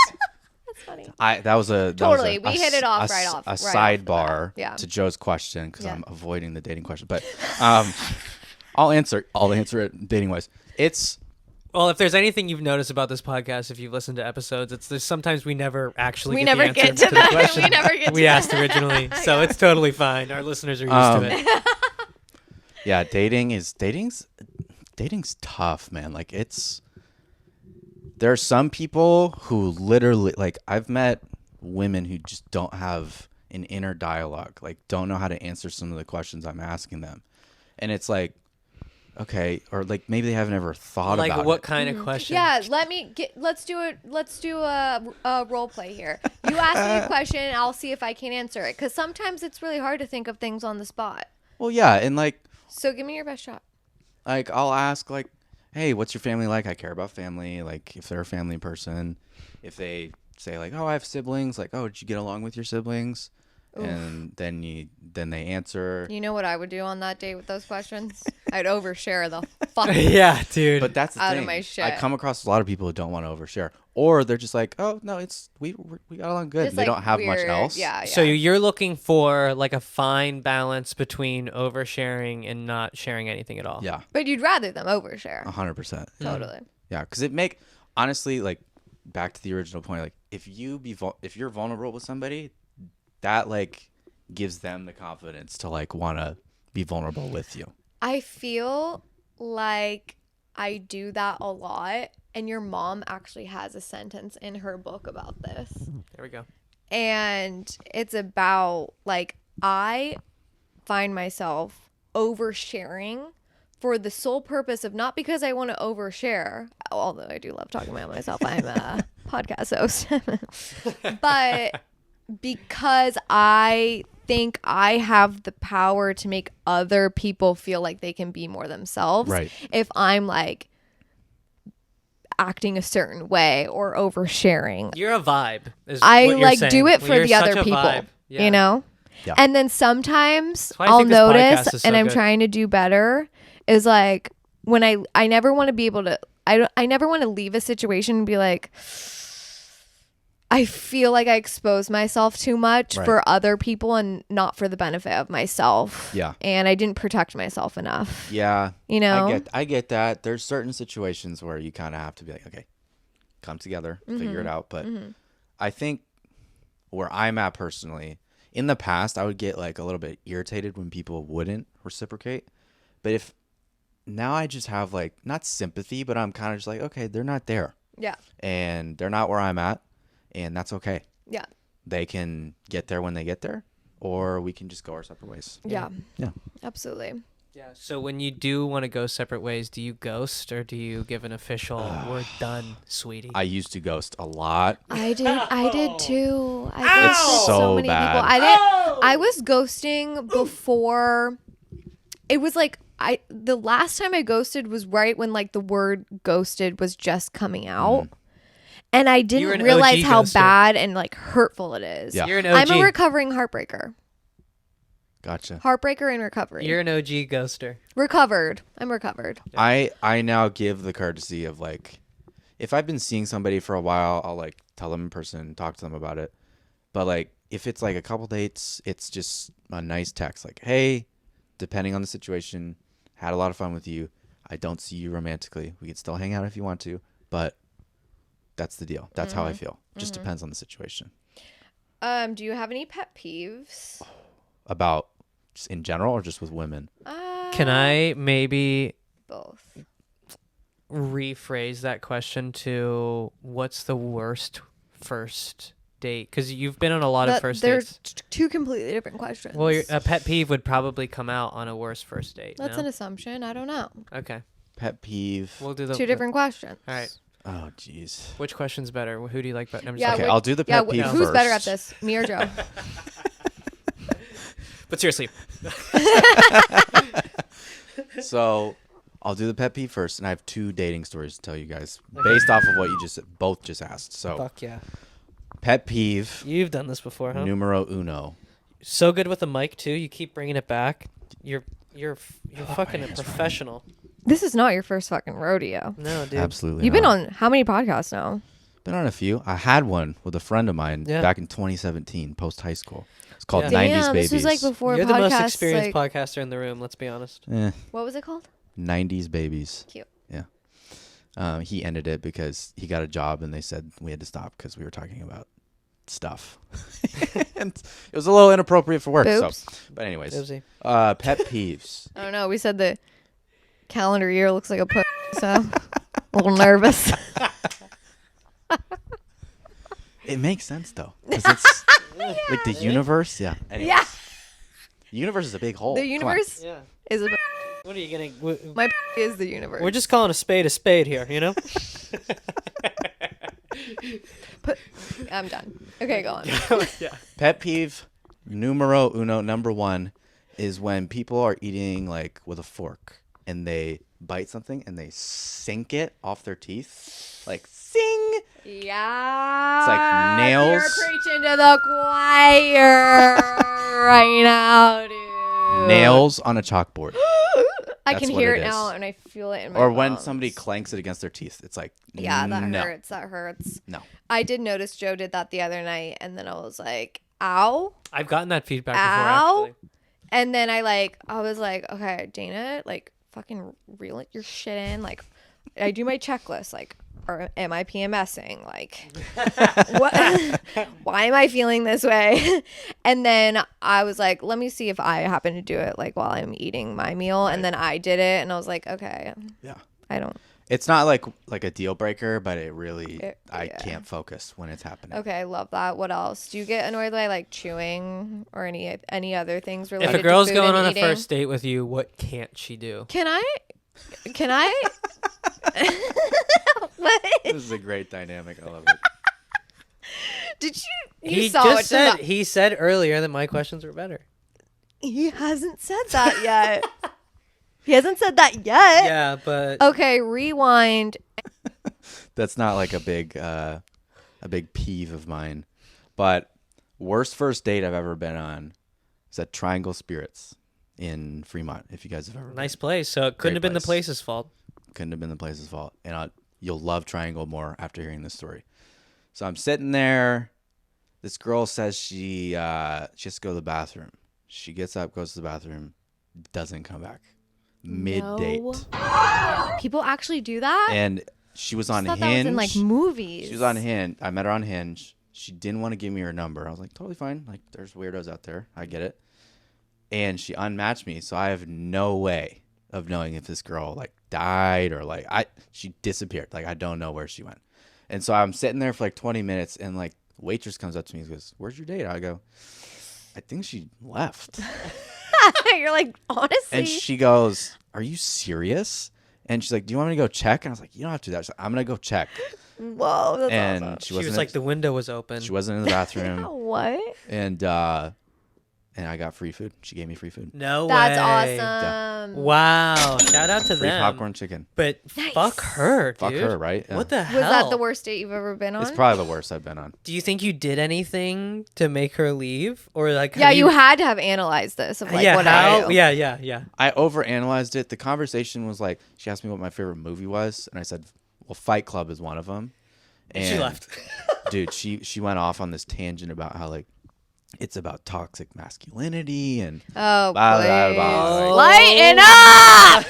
That's funny. That was a Totally. We hit it off right off a the bat. sidebar Yeah. to Joe's question because Yeah. I'm avoiding the dating question, but I'll answer it dating wise. It's Well, if there's anything you've noticed about this podcast, if you've listened to episodes, there's sometimes we never actually We get never the get answer to the that. question We never get to we that. asked originally. So it's totally fine. Our listeners are used to it. yeah, dating's tough, man. Like there are some people who literally like I've met women who just don't have an inner dialogue, like don't know how to answer some of the questions I'm asking them, and it's like. Okay, or like maybe they haven't ever thought Like about what it. kind of question? Yeah, let's do a role play here. You ask me a question and I'll see if I can answer it, because sometimes it's really hard to think of things on the spot. Well, yeah, and like So give me your best shot. I'll ask like, hey, what's your family like? I care about family. Like if they're a family person, if they say like, oh, I have siblings, like, oh, did you get along with your siblings? Oof. And then they answer. You know what I would do on that date with those questions? I'd overshare the fuck Yeah, dude. But that's the out thing. of my shit. I come across a lot of people who don't want to overshare, or they're just like, oh no, we got along good. Just, They like, don't have much weird. else. Yeah. So you're looking for like a fine balance between oversharing and not sharing anything at all. Yeah, But you'd rather them overshare. 100%. Totally. Yeah, because honestly, like, back to the original point, like, if you're vulnerable with somebody, that like gives them the confidence to like want to be vulnerable with you. I feel like I do that a lot, and your mom actually has a sentence in her book about this. There we go. And it's about like I find myself oversharing for the sole purpose of not because I want to overshare, although I do love talking about myself. I'm a podcast host. But because I think I have the power to make other people feel like they can be more themselves. Right. If I'm like acting a certain way or oversharing, You're a vibe. I what you're like saying. do it for You're the other such a people, vibe. Yeah. you know? Yeah. And then sometimes why I I'll think this podcast notice, is so and I'm good. trying to do better, is like when I never want to be able to, I never want to leave a situation and be like, I feel like I expose myself too much Right. for other people and not for the benefit of myself. Yeah. And I didn't protect myself enough. Yeah. You know? I get that. There's certain situations where you kind of have to be like, okay, come together, figure it out. But I think where I'm at personally, in the past, I would get like a little bit irritated when people wouldn't reciprocate. But if now I just have like, not sympathy, but I'm kind of just like, okay, they're not there Yeah. and they're not where I'm at, and that's okay. Yeah. They can get there when they get there, or we can just go our separate ways. Yeah. Yeah. Absolutely. Yeah. So when you do want to go separate ways, do you ghost or do you give an official "we're done, sweetie"? I used to ghost a lot. I did too. I ghosted It's so so many bad. people. I was ghosting before. It was like the last time I ghosted was right when like the word ghosted was just coming out. And I You're didn't an realize OG how ghoster. bad and like hurtful it is. Yeah. You're an I'm OG. a recovering heartbreaker. Gotcha. Heartbreaker in recovery. You're an OG ghoster. recovered. I'm recovered. I now give the courtesy of like, if I've been seeing somebody for a while, I'll like tell them in person, talk to them about it. But like, if it's like a couple dates, it's just a nice text like, hey, depending on the situation, had a lot of fun with you. I don't see you romantically. We can still hang out if you want to, but that's the deal. That's how I feel. Just depends on the situation. Do you have any pet peeves? About just in general or just with women? Can I maybe Both. rephrase that question to what's the worst first date? Because you've been on a lot of first They're dates. two completely different questions. Well, a pet peeve would probably come out on a worst first date. That's no? an assumption. I don't know. Okay. Pet peeve. We'll do the Two different questions. All right. Oh, jeez. Which question's better? Who do you like better? I'm just Yeah, kidding. Okay, I'll do the pet peeve who's first. better at this, me or Joe? But seriously, So I'll do the pet peeve first, and I have two dating stories to tell you guys based off of what you both just asked. So fuck yeah. pet peeve You've done this before, huh? numero uno. So good with the mic too. You keep bringing it back. You're fucking a professional. This is not your first fucking rodeo. No, dude. Absolutely. You've been not. on how many podcasts now? Been on a few. I had one with a friend of mine Yeah. back in 2017 post high school. It's called Yeah. 90s Damn, Babies. this was like before You're the most podcasts, experienced like, podcaster in the room. Let's be honest. what was it called? 90s Babies. Cute. Yeah. He ended it because he got a job and they said we had to stop because we were talking about stuff. And it was a little inappropriate for work. Boobs. So, but anyways, Oopsie. pet peeves. I don't know. We said the calendar year looks like a pussy, so a little nervous. It makes sense though, because it's like the universe. Yeah. Anyways, Yeah. The universe is a big hole. The Come on. universe Yeah. is a What are you gonna? my is the universe. We're just calling a spade here, you know. I'm done. Okay, go on. Pet peeve numero uno, number one, is when people are eating like with a fork and they bite something and they sink it off their teeth, like sing. Yeah. It's like nails. You're preaching to the choir right now, dude. Nails on a chalkboard. I That's can what hear it it is. now, and I feel it in my Or when bones. somebody clanks it against their teeth, it's like, Yeah, that no. hurts. That hurts. No. I did notice Joe did that the other night, and then I was like, ow. I've gotten that feedback Ow. before, actually. And then I was like, okay, Dayna, like, fucking reel your shit in. Like, I do my checklist. Like, or am I PMSing? Like, what? Why am I feeling this way? And then I was like, let me see if I happen to do it, like, while I'm eating my meal. And then I did it, and I was like, okay, Yeah. I don't. It's not like a deal breaker, but it really, I yeah. can't focus when it's happening. Okay, I love that. What else? Do you get annoyed by like chewing or any other things related If a girl's to food going and on eating? a first date with you, what can't she do? Can I? What? This is a great dynamic. I love it. Did you? He saw just it. said he said earlier that my questions were better. He hasn't said that yet. He hasn't said that yet. Yeah, but Okay, rewind. That's not like a big peeve of mine. But worst first date I've ever been on is at Triangle Spirits in Fremont. If you guys have ever nice place. So it couldn't Great have been the place. place's fault. Couldn't have been the place's fault. And you'll love Triangle more after hearing this story. So I'm sitting there. This girl says she has to go to the bathroom. She gets up, goes to the bathroom, doesn't come back. Mid-date. No. People actually do that? And she was on I thought Hinge. that was in like movies. She was on Hinge. I met her on Hinge. She didn't want to give me her number. I was like, totally fine. Like, there's weirdos out there. I get it. And she unmatched me, so I have no way of knowing if this girl like died or like she disappeared. Like, I don't know where she went. And so I'm sitting there for like 20 minutes, and like waitress comes up to me and goes, "Where's your date?" I go, "I think she left." You're like, honestly. And she goes, "Are you serious?" And she's like, "Do you want me to go check?" And I was like, "You don't have to do that." She's like, "I'm gonna go check." Whoa, that's And awesome. she She was like, the window was open. she wasn't in the bathroom. What? And I got free food. She gave me free food. No That's way. awesome. Wow. Shout out to Free them. popcorn chicken. But Nice. fuck her, dude. Fuck her, right? Yeah. What the Was hell? that the worst date you've ever been on? It's probably the worst I've been on. Do you think you did anything to make her leave? Or like Yeah, have you had to have analyzed this of like yeah, what how? I do. Yeah. I overanalyzed it. The conversation was like, she asked me what my favorite movie was, and I said, well, Fight Club is one of them. And she left. Dude, she went off on this tangent about how like it's about toxic masculinity and Oh, blah, please. blah, blah, blah. Lighten up!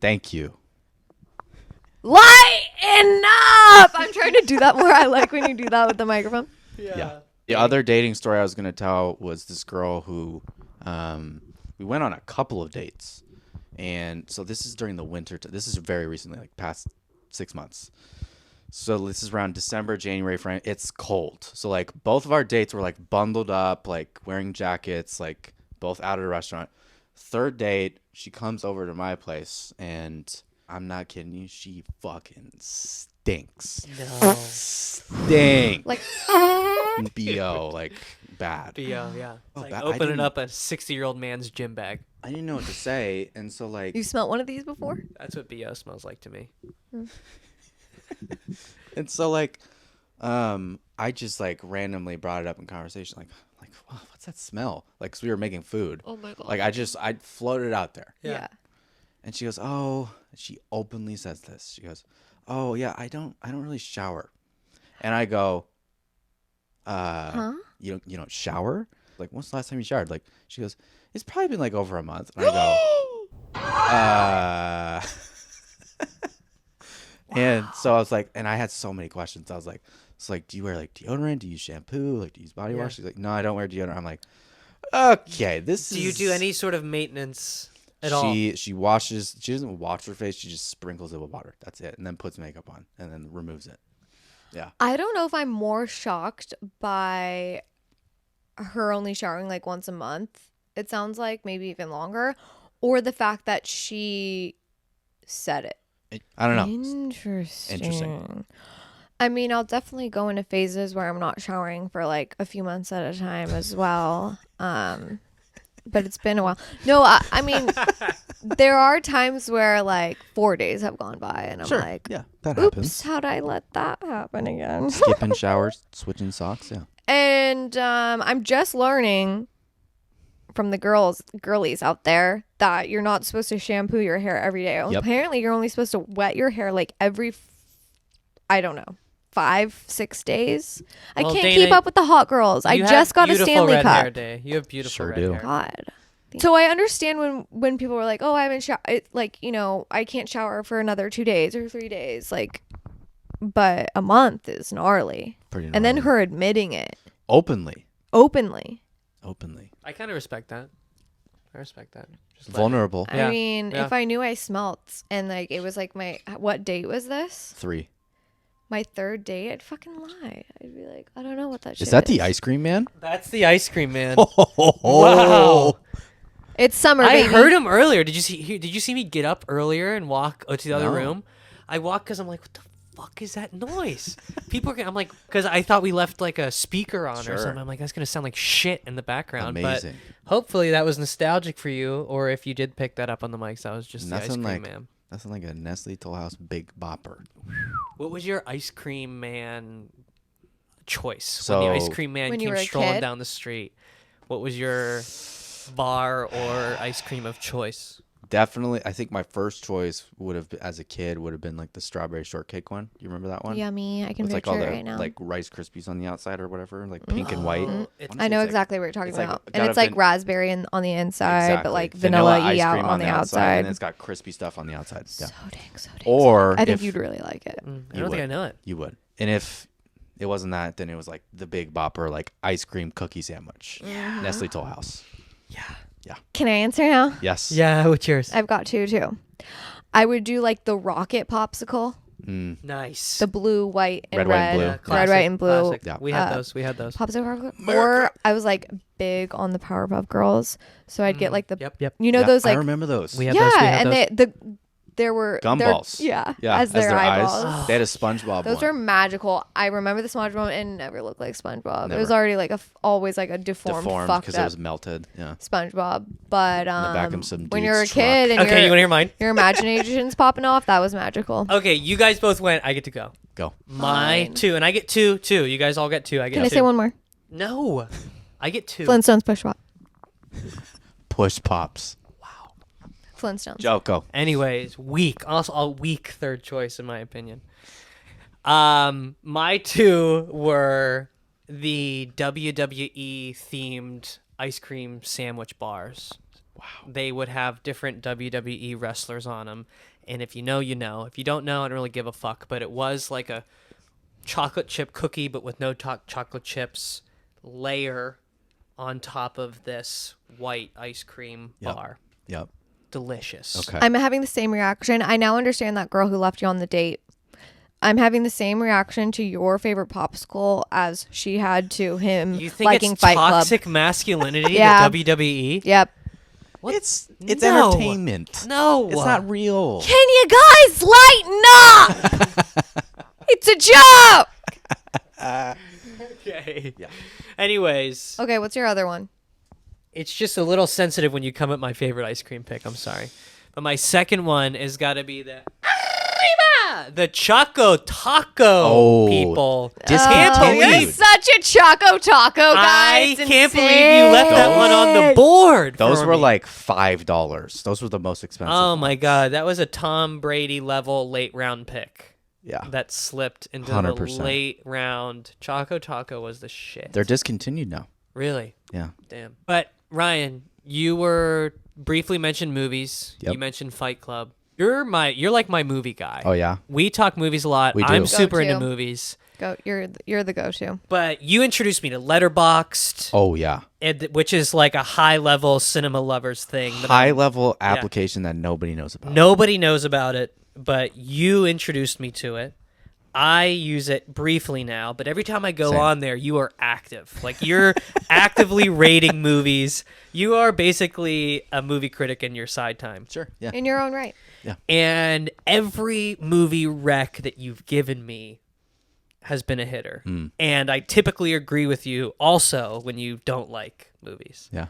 Thank you. Lighten up! I'm trying to do that more. I like when you do that with the microphone. Yeah. The other dating story I was going to tell was this girl who we went on a couple of dates. And so this is during the winter. This is very recently, like past 6 months. So this is around December, January. It's cold. So like both of our dates were like bundled up, like wearing jackets, like both out at a restaurant. Third date, she comes over to my place, and I'm not kidding you, she fucking stinks. No. Stink. Like, BO, like bad. BO, yeah. It's Oh, like I opening didn't- up a 60-year-old man's gym bag. I didn't know what to say, and so like, you smelt one of these before? That's what BO smells like to me. and so like, I just like randomly brought it up in conversation, like, oh, what's that smell? Like, 'cause we were making food. Oh my god. Like, I floated it out there. yeah. And she goes, "Oh," she openly says this. She goes, "Oh yeah, I don't really shower." And I go, Huh? you don't shower? Like, when's the last time you showered?" Like, she goes, "It's probably been like over a month." And I go, And so I was like, and I had so many questions. I was like, it's like, do you wear like deodorant? Do you use shampoo? Like, do you use body wash? She's like, "No, I don't wear deodorant." I'm like, okay, this is. Do you do any sort of maintenance at all? She washes. She doesn't wash her face. She just sprinkles it with water. That's it, and then puts makeup on, and then removes it. Yeah. I don't know if I'm more shocked by her only showering like once a month. It sounds like maybe even longer, or the fact that she said it. I don't know. Interesting. I mean, I'll definitely go into phases where I'm not showering for like a few months at a time as well. But it's been a while. No, I mean, there are times where like 4 days have gone by and I'm Sure. like, Yeah, that oops, happens. how'd I let that happen again? Skipping showers, switching socks. Yeah. And I'm just learning from the girlies out there that you're not supposed to shampoo your hair every day. Yep. Apparently, you're only supposed to wet your hair like every, I don't know, 5-6 days. I Well, can't Dayna, keep up with the hot girls. I You just have got a beautiful Stanley red hair Cup. day. You have beautiful Sure red do. hair. God. So I understand when people were like, "Oh, I haven't showered," like, you know, I can't shower for another 2 days or 3 days, like, but a month is gnarly. Pretty And then gnarly. her admitting it openly. openly. I kind of respect that. I respect that. Just let Vulnerable. Yeah, I mean, yeah. if I knew I smelt and like it was like what date was this? 3. My 3rd date, I'd fucking lie. I'd be like, I don't know what that shit Is that the ice cream man? That's the ice cream man. Wow. Wow. It's summer, I baby. heard him earlier. Did you see me get up earlier and walk to the other No. room? I walked because I'm like, what the fuck is that noise? People are gonna, I'm like, because I thought we left like a speaker on Sure. or something. I'm like, that's gonna sound like shit in the background. Amazing. But hopefully that was nostalgic for you, or if you did pick that up on the mics, that was just the ice Nothing cream like man. nothing like a Nestle Toll House Big Bopper. What was your ice cream man choice? So- when the ice cream man When you came were a strolling kid? down the street, what was your bar or ice cream of choice? Definitely, I think my first choice would have, as a kid, would have been like the strawberry shortcake one. You remember that one? Yummy. I can With like picture all it the right now. like Rice Krispies on the outside or whatever, like pink and white. It's- I know exactly what you're talking it's like about. And got it's a like van- raspberry on the inside, Exactly. but like vanilla ice out cream on the outside. and it's got crispy stuff on the outside. Yeah. So dang. Or I think if you'd really like it. I You don't think I would. know it. you would, and if it wasn't that, then it was like the Big Bopper, like ice cream cookie sandwich, Nestle Toll House. Can I answer now? Yes. Yeah, what's yours? I've got 2 too. I would do like the rocket popsicle, Nice. the blue, white, and Red, white, and blue. Yeah, red, classic, white, and blue. classic. Yeah. We had those. We had those. Popsicle. Or I was like big on the Powerpuff Girls, so I'd get like the Yep. you know Yeah, those I like remember those. We had yeah, those. We had and those. there were Gumballs. yeah, Yeah, as their eyeballs. eyes. They had a SpongeBob Those one. are magical. I remember the SpongeBob and it never looked like SpongeBob. It was Never. already like always like a deformed fucked because it up was melted. Yeah. SpongeBob. But back of some when you're a dude's kid and Okay, you want to hear mine? your imagination's popping off, that was magical. Okay, you guys both went. I get to go. Go. My Fine. 2, and I get 2 too. You guys all get 2. I get Can I 2. say one more? No, I get 2. Flintstones push pop. Push pops. Flintstones. Joe, go. Anyways, weak. Also, a weak third choice in my opinion. My 2 were the WWE themed ice cream sandwich bars. Wow. They would have different WWE wrestlers on them, and if you know, you know. If you don't know, I don't really give a fuck. But it was like a chocolate chip cookie, but with no chocolate chips layer on top of this white ice cream Yep. bar. Yep. Delicious. Okay. I'm having the same reaction. I now understand that girl who left you on the date. I'm having the same reaction to your favorite popsicle as she had to him You think liking it's Fight Club. toxic masculinity, Yeah. the WWE? Yep. What? It's No. entertainment. No. It's not real. Can you guys lighten up? It's a joke. Okay. Yeah. Anyways, Okay, what's your other one? it's just a little sensitive when you come at my favorite ice cream pick. I'm sorry. But my second one has got to be the Choco Taco Oh. people. Discontinued. Oh, you're such a Choco Taco guy. I It's can't believe you left that one on the insane. board. Those for were me. like $5. Those were the most expensive. Oh my ones. god, that was a Tom Brady level late round pick. Yeah. That slipped into 100%. the late round. Choco Taco was the shit. They're discontinued now. Really? Yeah. Damn. But Ryan, you were briefly mentioned movies. Yep. You mentioned Fight Club. You're like my movie guy. Oh yeah. We talk movies a lot. We do. I'm super Go-to. into movies. Go. You're the go-to. But you introduced me to Letterboxd, Oh yeah. which is like a high level cinema lovers thing. that High level application that nobody knows about. Nobody knows about it, but you introduced me to it. I use it briefly now, but every time I go Same. on there, you are active. Like you're actively rating movies. You are basically a movie critic in your side time. Sure. Yeah. In your own right. And every movie rec that you've given me has been a hitter. And I typically agree with you also when you don't like movies. Yeah.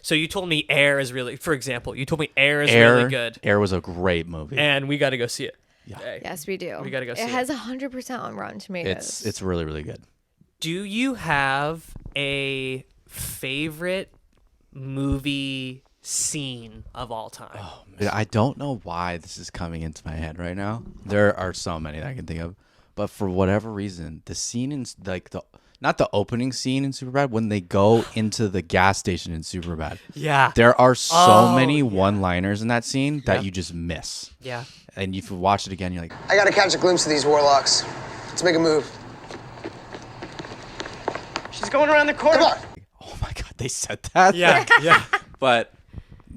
So you told me Air is really, for example, you told me Air is really good. Air was a great movie. And we got to go see it. Yeah. Hey. Yes, we do. We gotta go see It it. has 100% on Rotten Tomatoes. It's really really good. Do you have a favorite movie scene of all time. Oh, I don't know why this is coming into my head right now. There are so many that I can think of, but for whatever reason, the scene in like not the opening scene in Superbad, when they go into the gas station in Superbad. Yeah. There are so many one-liners in that scene that you just miss. Yeah. And if you watch it again, you're like, I gotta catch a glimpse of these warlocks. Let's make a move. She's going around the corner. Come on. oh my God, they said that? Yeah. Yeah. But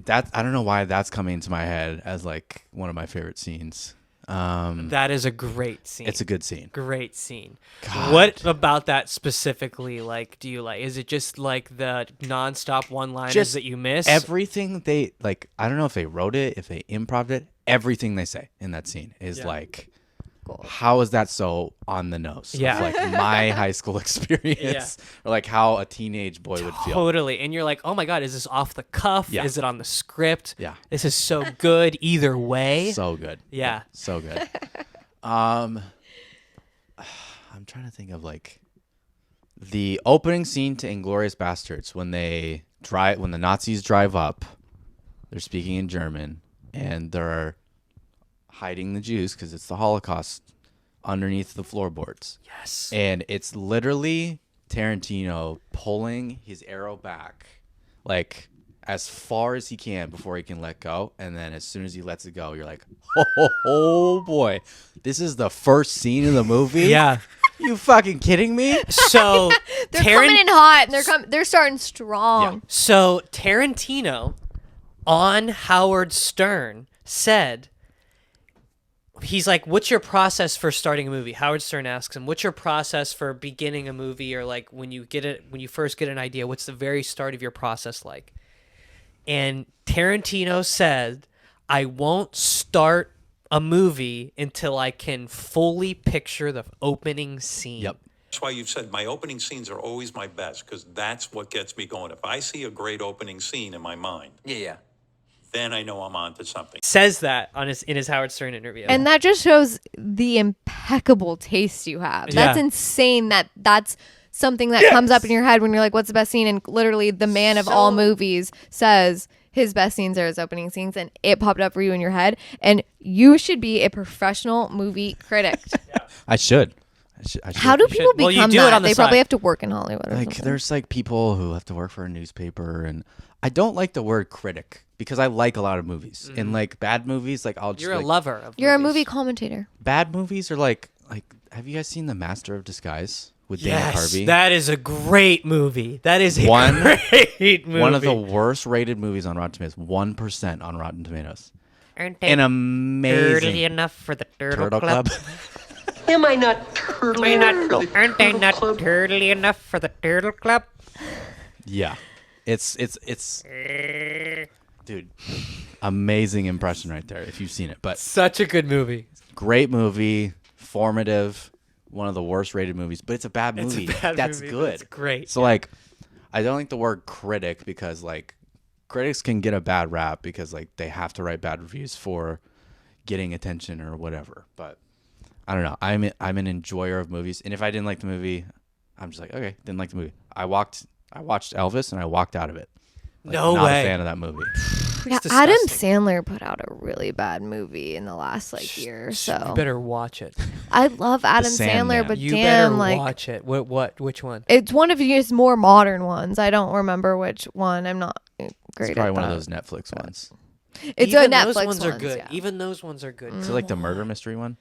I don't know why that's coming into my head as like one of my favorite scenes. That is a great scene. It's a good scene. Great scene. God. What about that specifically, like, do you like? Is it just like the nonstop one-liners Just that you miss? Everything they like, I don't know if they wrote it, if they improv it, everything they say in that scene is like, how is that so on the nose? Yeah. Of, like my high school experience, or like how a teenage boy would feel. Totally. And you're like, oh my God, is this off the cuff? Yeah. Is it on the script? Yeah. This is so good either way. So good. Yeah. So good. I'm trying to think of like the opening scene to Inglourious Bastards when the Nazis drive up, they're speaking in German and they're hiding the Jews because it's the Holocaust underneath the floorboards. Yes. And it's literally Tarantino pulling his arrow back like as far as he can before he can let go. And then as soon as he lets it go, you're like, oh boy, this is the first scene of the movie? Yeah. You fucking kidding me? So They're coming in hot and they're starting strong. Yeah. So Tarantino on Howard Stern said, he's like, what's your process for starting a movie? Howard Stern asks him, what's your process for beginning a movie, or like when you first get an idea, what's the very start of your process like? And Tarantino said, I won't start a movie until I can fully picture the opening scene. Yep. That's why you've said my opening scenes are always my best, because that's what gets me going. If I see a great opening scene in my mind, then I know I'm on to something. Says that in his Howard Stern interview. And that just shows the impeccable taste you have. That's Yeah. insane that's something that comes up in your head when you're like, what's the best scene? And literally the man of all movies says his best scenes are his opening scenes, and it popped up for you in your head. And you should be a professional movie critic. I should. How do people Well, you become do it that? on the They probably side. have to work in Hollywood or like something. there's like people who have to work for a newspaper, and I don't like the word critic because I like a lot of movies. And like bad movies, like I'll just You're a like, lover of You're a movies. movie commentator. bad movies are like have you guys seen The Master of Disguise with Dana Yes, Carvey? that is a great movie. That is a One- great movie. One of the worst rated movies on Rotten Tomatoes, 1% on Rotten Tomatoes. Aren't An they amazing dirty enough for the Turtle Club. Am I not turtly? Aren't they not turtly enough for the Turtle Club? Yeah, it's dude, amazing impression right there if you've seen it. But Such a good movie. great movie, formative, one of the worst rated movies, but it's a bad movie. It's a bad That's movie, but good. it's great. So like, I don't like the word critic because like critics can get a bad rap because like they have to write bad reviews for getting attention or whatever. But I don't know. I'm an enjoyer of movies, and if I didn't like the movie, I'm just like, okay, didn't like the movie. I watched Elvis and I walked out of it. Like, No not way. a fan of that movie. Yeah, It's Adam disgusting. Sandler put out a really bad movie in the last year or You so. better watch it. I love Adam Sandman. Sandler, but You damn, better like watch it. Which one? it's one of his more modern ones. I don't remember which one. I'm not great It's at probably one of that. those Netflix ones. It's Even a Netflix those ones are ones, good. yeah. Even those ones are good. Is it like the murder mystery one?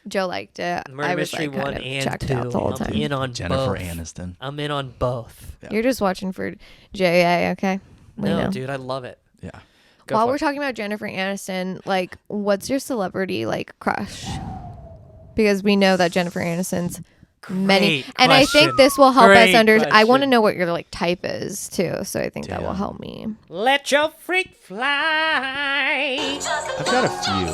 Joe liked it. Murder I was Mystery like, kind 1 of and checked 2. out the whole I'm time. in on Jennifer both. Aniston. I'm in on both. Yeah. You're just watching for JA, okay? We No, know. dude, I love it. Yeah. Go While for we're it. talking about Jennifer Aniston, like, what's your celebrity crush? Because we know that Jennifer Aniston's many, Great and I think question. this will help Great us I want to question. know what your type is too, so I think that will Damn. help me. Let your freak fly. I've got a few.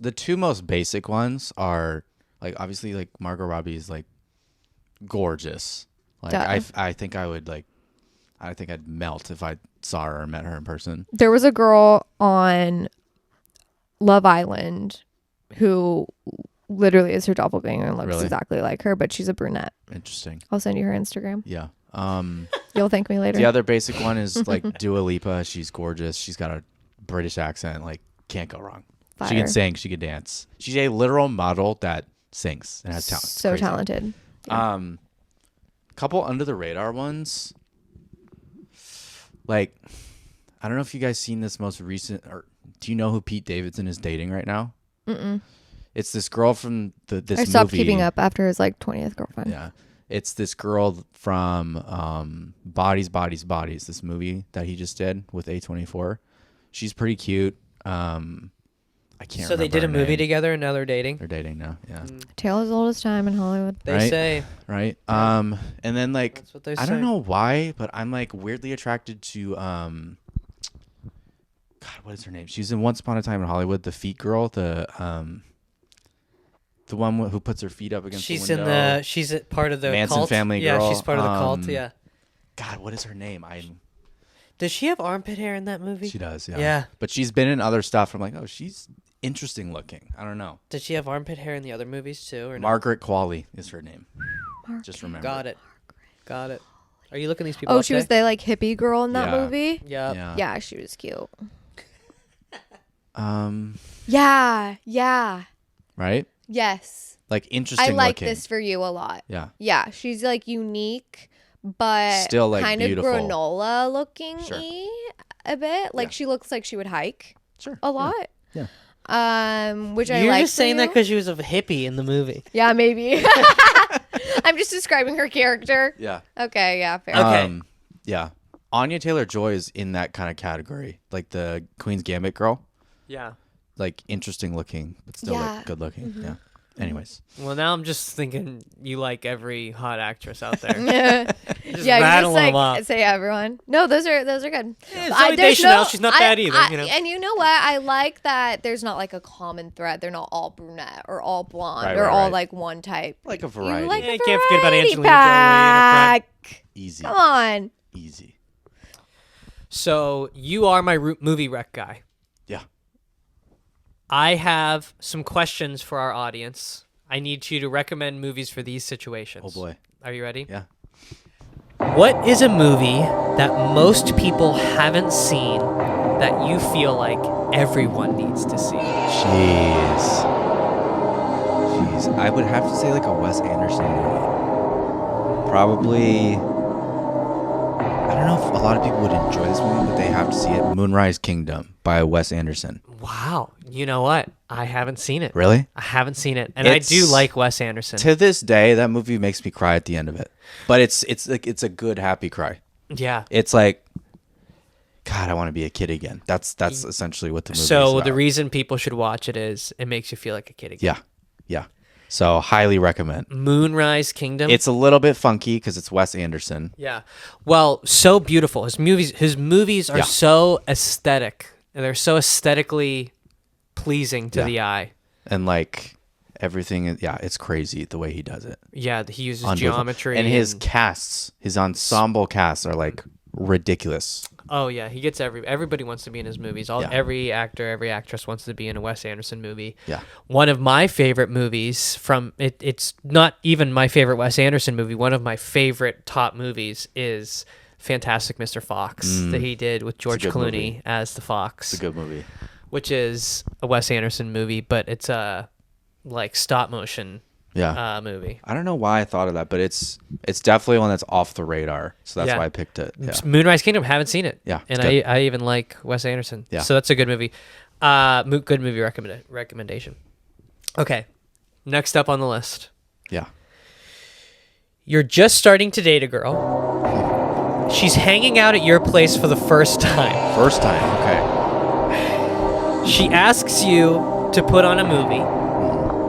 The two most basic ones are like obviously like Margot Robbie is like gorgeous. Like Duh. I think I'd melt if I saw her or met her in person. There was a girl on Love Island who literally is her doppelganger and looks Really? exactly like her, but she's a brunette. Interesting. I'll send you her Instagram. Yeah. You'll thank me later. The other basic one is like Dua Lipa. She's gorgeous. She's got a British accent. Like, can't go wrong. She Fire. can sing. She can dance. She's a literal model that sings and has talent. It's So crazy. talented. Couple under the radar ones. Like, I don't know if you guys seen this most recent, or do you know who Pete Davidson is dating right now? Mm-mm. It's this girl from this movie. I stopped keeping up after his like 20th girlfriend. Yeah. It's this girl from Bodies, Bodies, Bodies, this movie that he just did with A24. She's pretty cute. I can't So they remember did a her movie name. together and now they're dating. They're dating now, yeah. Tale as old as time in Hollywood. They Right? say. Right? And then, like, That's what they I say. don't know why, but I'm, like, weirdly attracted to, God, what is her name? She's in Once Upon a Time in Hollywood, the feet girl, the one who puts her feet up against She's the window. she's a part of the Manson cult. family Yeah, girl. she's part of the cult. Yeah. God, what is her name? Does she have armpit hair in that movie? She does, yeah. Yeah. But she's been in other stuff. I'm like, oh, she's interesting looking. I don't know. Does she have armpit hair in the other movies too? Or no? Margaret Qualley is her name. Just remember. Got it. Got it. Are you looking these people Oh, up she was there? the like hippie girl in that Yeah. movie. Yeah. Yeah. Yeah, she was cute. Um. Yeah. Right. Yes. Like interesting. I like looking. this for you a lot. Yeah. Yeah, she's like unique, but Still, like, kind of beautiful. granola looking Sure. a bit. Like Yeah. she looks like she would hike Sure. a lot. Yeah. Which I You're like. just saying for that you. because she was a hippie in the movie. Yeah, maybe. I'm just describing her character. Yeah. Okay, yeah, fair. Okay. Yeah. Anya Taylor-Joy is in that kind of category, like the Queen's Gambit girl. Yeah. Like interesting looking, but still Yeah. like good looking. Yeah. Anyways. Well, now I'm just thinking you like every hot actress out there. Yeah, Just yeah, you just rattle like them up. say everyone. No, those are good. Zooey There's Deschanel, she's not bad either, you know. And you know what? I like that there's not like a common thread. They're not all brunette or all blonde Right, or right, all right. like one type. Like a You variety. like Yeah, a you can't forget about variety Angelina Jolie and her pack. Easy. Come on. Easy. So you are my movie rec guy. Yeah. I have some questions for our audience. I need you to recommend movies for these situations. Oh boy. Are you ready? Yeah. What is a movie that most people haven't seen that you feel like everyone needs to see? Jeez. I would have to say like a Wes Anderson movie. Probably. I don't know if a lot of people would enjoy this movie, but they have to see it. Moonrise Kingdom by Wes Anderson. Wow. You know what? I haven't seen it. Really? I haven't seen it. And I do It's- like Wes Anderson. To this day, that movie makes me cry at the end of it. But it's like it's a good happy cry. Yeah. It's like, God, I want to be a kid again. That's essentially what the movie is So about. the reason people should watch it is it makes you feel like a kid again. Yeah. So highly recommend. Moonrise Kingdom. It's a little bit funky because it's Wes Anderson. Yeah. Well, so beautiful. His movies are Yeah. so aesthetic. And they're so aesthetically pleasing to Yeah. the eye. And like everything, yeah, it's crazy the way he does it. Yeah, he uses Unbelievable. geometry. And his casts, his ensemble casts are like ridiculous. Oh yeah, he gets everybody wants to be in his movies. Yeah. Every actor, every actress wants to be in a Wes Anderson movie. Yeah. One of my favorite movies from it's not even my favorite Wes Anderson movie. One of my favorite top movies is Fantastic Mr. Fox that he did with George good Clooney movie. as the Fox. It's a good movie. Which is a Wes Anderson movie, but it's a like stop motion Yeah. movie. I don't know why I thought of that, but it's definitely one that's off the radar. So that's Yeah. why I picked it. Yeah. Moonrise Kingdom, haven't seen it. Yeah, and it's good. I even like Wes Anderson. Yeah. So that's a good movie. Good movie recommendation. Okay, next up on the list. Yeah. You're just starting to date a girl. She's hanging out at your place for the first time. First time. Okay. She asks you to put on a movie.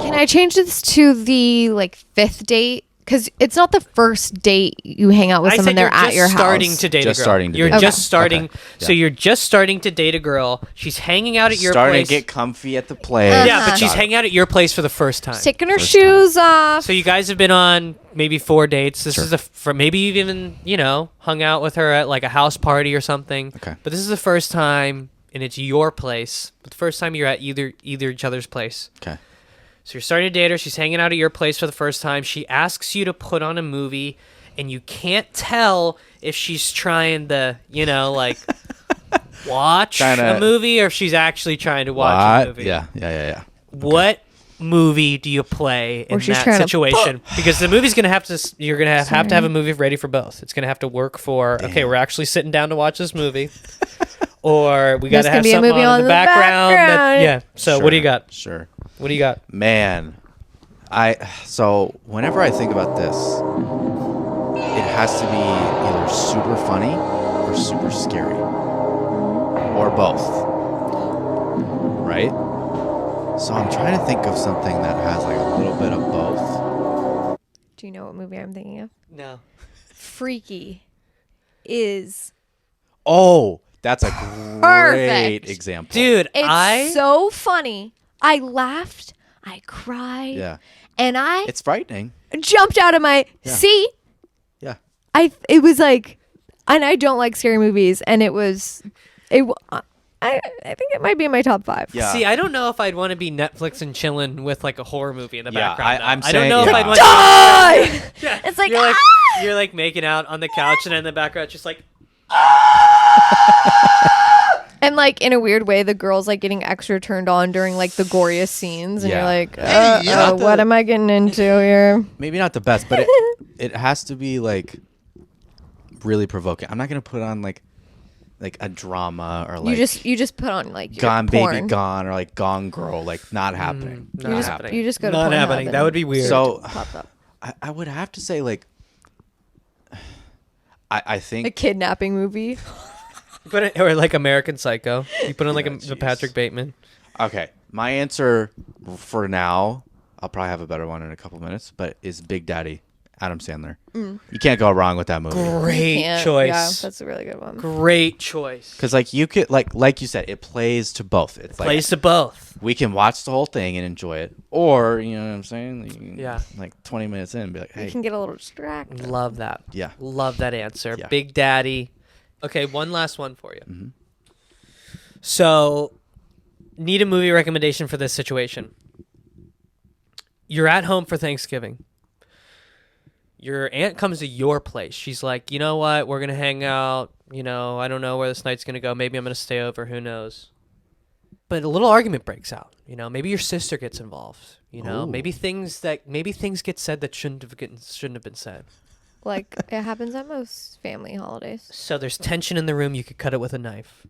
Can I change this to the like fifth date? Because it's not the first date you hang out with I someone. said They're you're at just your starting house. to date Just a girl. starting to You're date. just Okay. starting. Okay. So Yeah. you're just starting to date a girl. She's hanging out at your Starting place. to get comfy at the place. Yeah, but she's Got it. hanging out at your place for the first time. She's taking her First time. shoes off. So you guys have been on maybe 4 dates. This Sure. is for maybe you've even hung out with her at like a house party or something. Okay. But this is the first time, and it's your place. But the first time you're at either each other's place. Okay. So you're starting to date her. She's hanging out at your place for the first time. She asks you to put on a movie, and you can't tell if she's trying to, like, watch a movie or if she's actually trying to watch a movie. Yeah. What movie do you play in she's that trying to situation? Because the movie's gonna have to. You're gonna have to have a movie ready for both. It's gonna have to work for. Okay, we're actually sitting down to watch this movie, or we gotta have be a something movie on in the background. Yeah. So what do you got? Sure. What do you got? Man, so whenever I think about this, it has to be either super funny or super scary, or both. Right? So I'm trying to think of something that has like a little bit of both. Do you know what movie I'm thinking of? No. Freaky is That's a great perfect. example. Dude, It's so funny. I laughed. I cried. Yeah. And I It's frightening. jumped out of my seat. Yeah. It was like, and I don't like scary movies, and I think it might be in my top 5. Yeah. See, I don't know if I'd want to be Netflix and chilling with like a horror movie in the Yeah, background. I'm I don't saying- know if yeah. I'd want. Die! It's like, You're like making out on the couch, and in the background, just like. and like in a weird way, the girl's like getting extra turned on during like the goriest scenes, and Yeah. you're like, Yeah. what am I getting into here? Maybe not the best, but it has to be like really provoking. I'm not gonna put on like a drama or like You just put on like your Gone porn. Baby Gone or like Gone Girl. Like not happening. Not Not just- happening. You just go to Not Pornhub happening. and That would be weird. So pops up. I would have to say like I A think kidnapping movie. Put it, or like American Psycho. You put on like Yeah, a Patrick Bateman. okay. My answer for now, I'll probably have a better one in a couple minutes, but is Big Daddy, Adam Sandler. You can't go wrong with that movie. Great Can't- choice. Yeah, that's a really good one. Great choice. Because like you could like you said, it plays to both. It's like Plays to both. we can watch the whole thing and enjoy it, or you know what I'm saying? You can, Yeah. like 20 minutes in, and be like, You hey, can get a little distracted. Love that. Yeah. Love that answer. Yeah. Big Daddy. Okay, one last one for you. Mm-hmm. So, need a movie recommendation for this situation. You're at home for Thanksgiving. Your aunt comes to your place. She's like, you know what? We're going to hang out. I don't know where this night's going to go. Maybe I'm going to stay over. Who knows? But a little argument breaks out. Maybe your sister gets involved. Ooh. Maybe things get said that shouldn't have been said. Like it happens at most family holidays. So there's tension in the room. You could cut it with a knife.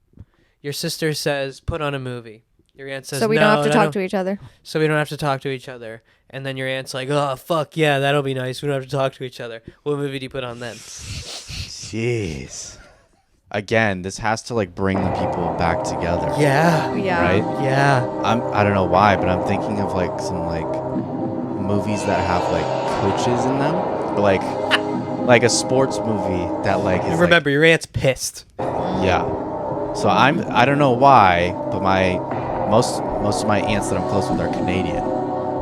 Your sister says, put on a movie. Your aunt says, So we no, don't have to no, talk no." to each other. So we don't have to talk to each other. And then your aunt's like, oh, fuck yeah, that'll be nice. We don't have to talk to each other. What movie do you put on then? jeez. Again, this has to like bring the people back together. Yeah. Yeah. Right? Yeah. I don't know why, but I'm thinking of like some like movies that have like coaches in them, or like a sports movie that like is And remember, your aunt's pissed. yeah. So I don't know why, but my most of my aunts that I'm close with are Canadian.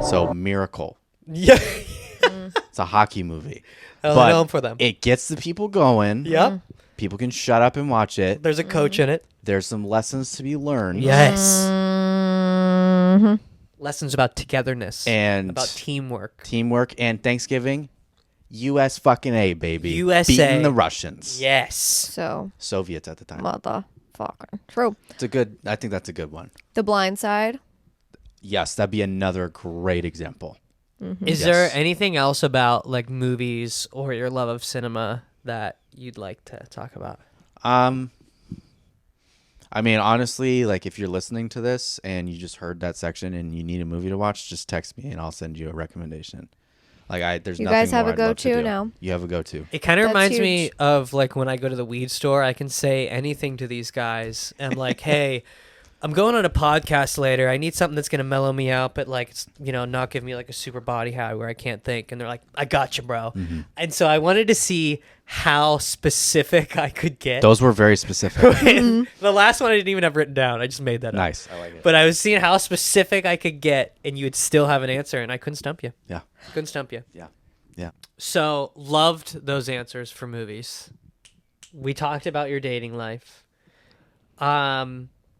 So Miracle. Yeah. It's a hockey movie. Hell, But I'm home for them. It gets the people going. Yep. People can shut up and watch it. There's a coach in it. There's some lessons to be learned. Yes. Mm-hmm. Lessons about togetherness. And about teamwork. teamwork and Thanksgiving. US fucking A, baby. USA. Beating the Russians. Yes. So Soviets at the time. motherfucker. True. I think that's a good one. The Blind Side. Yes, that'd be another great example. Is Yes. there anything else about like movies or your love of cinema that you'd like to talk about? I mean, honestly, like if you're listening to this and you just heard that section and you need a movie to watch, just text me and I'll send you a recommendation. There's You nothing guys have more a I'd love to go-to do. now? You have a go-to. It kind of That's reminds me huge. of like when I go to the weed store, I can say anything to these guys. I'm like, hey, I'm going on a podcast later. I need something that's going to mellow me out, but like, it's, not give me like a super body high where I can't think. And they're like, I got you, bro. Mm-hmm. And so I wanted to see how specific I could get. Those were very specific. Mm-hmm. The last one I didn't even have written down. I just made that up. Nice. I like it. But I was seeing how specific I could get, and you would still have an answer, and I couldn't stump you. Yeah. Couldn't stump you. Yeah. Yeah. So, loved those answers for movies. We talked about your dating life.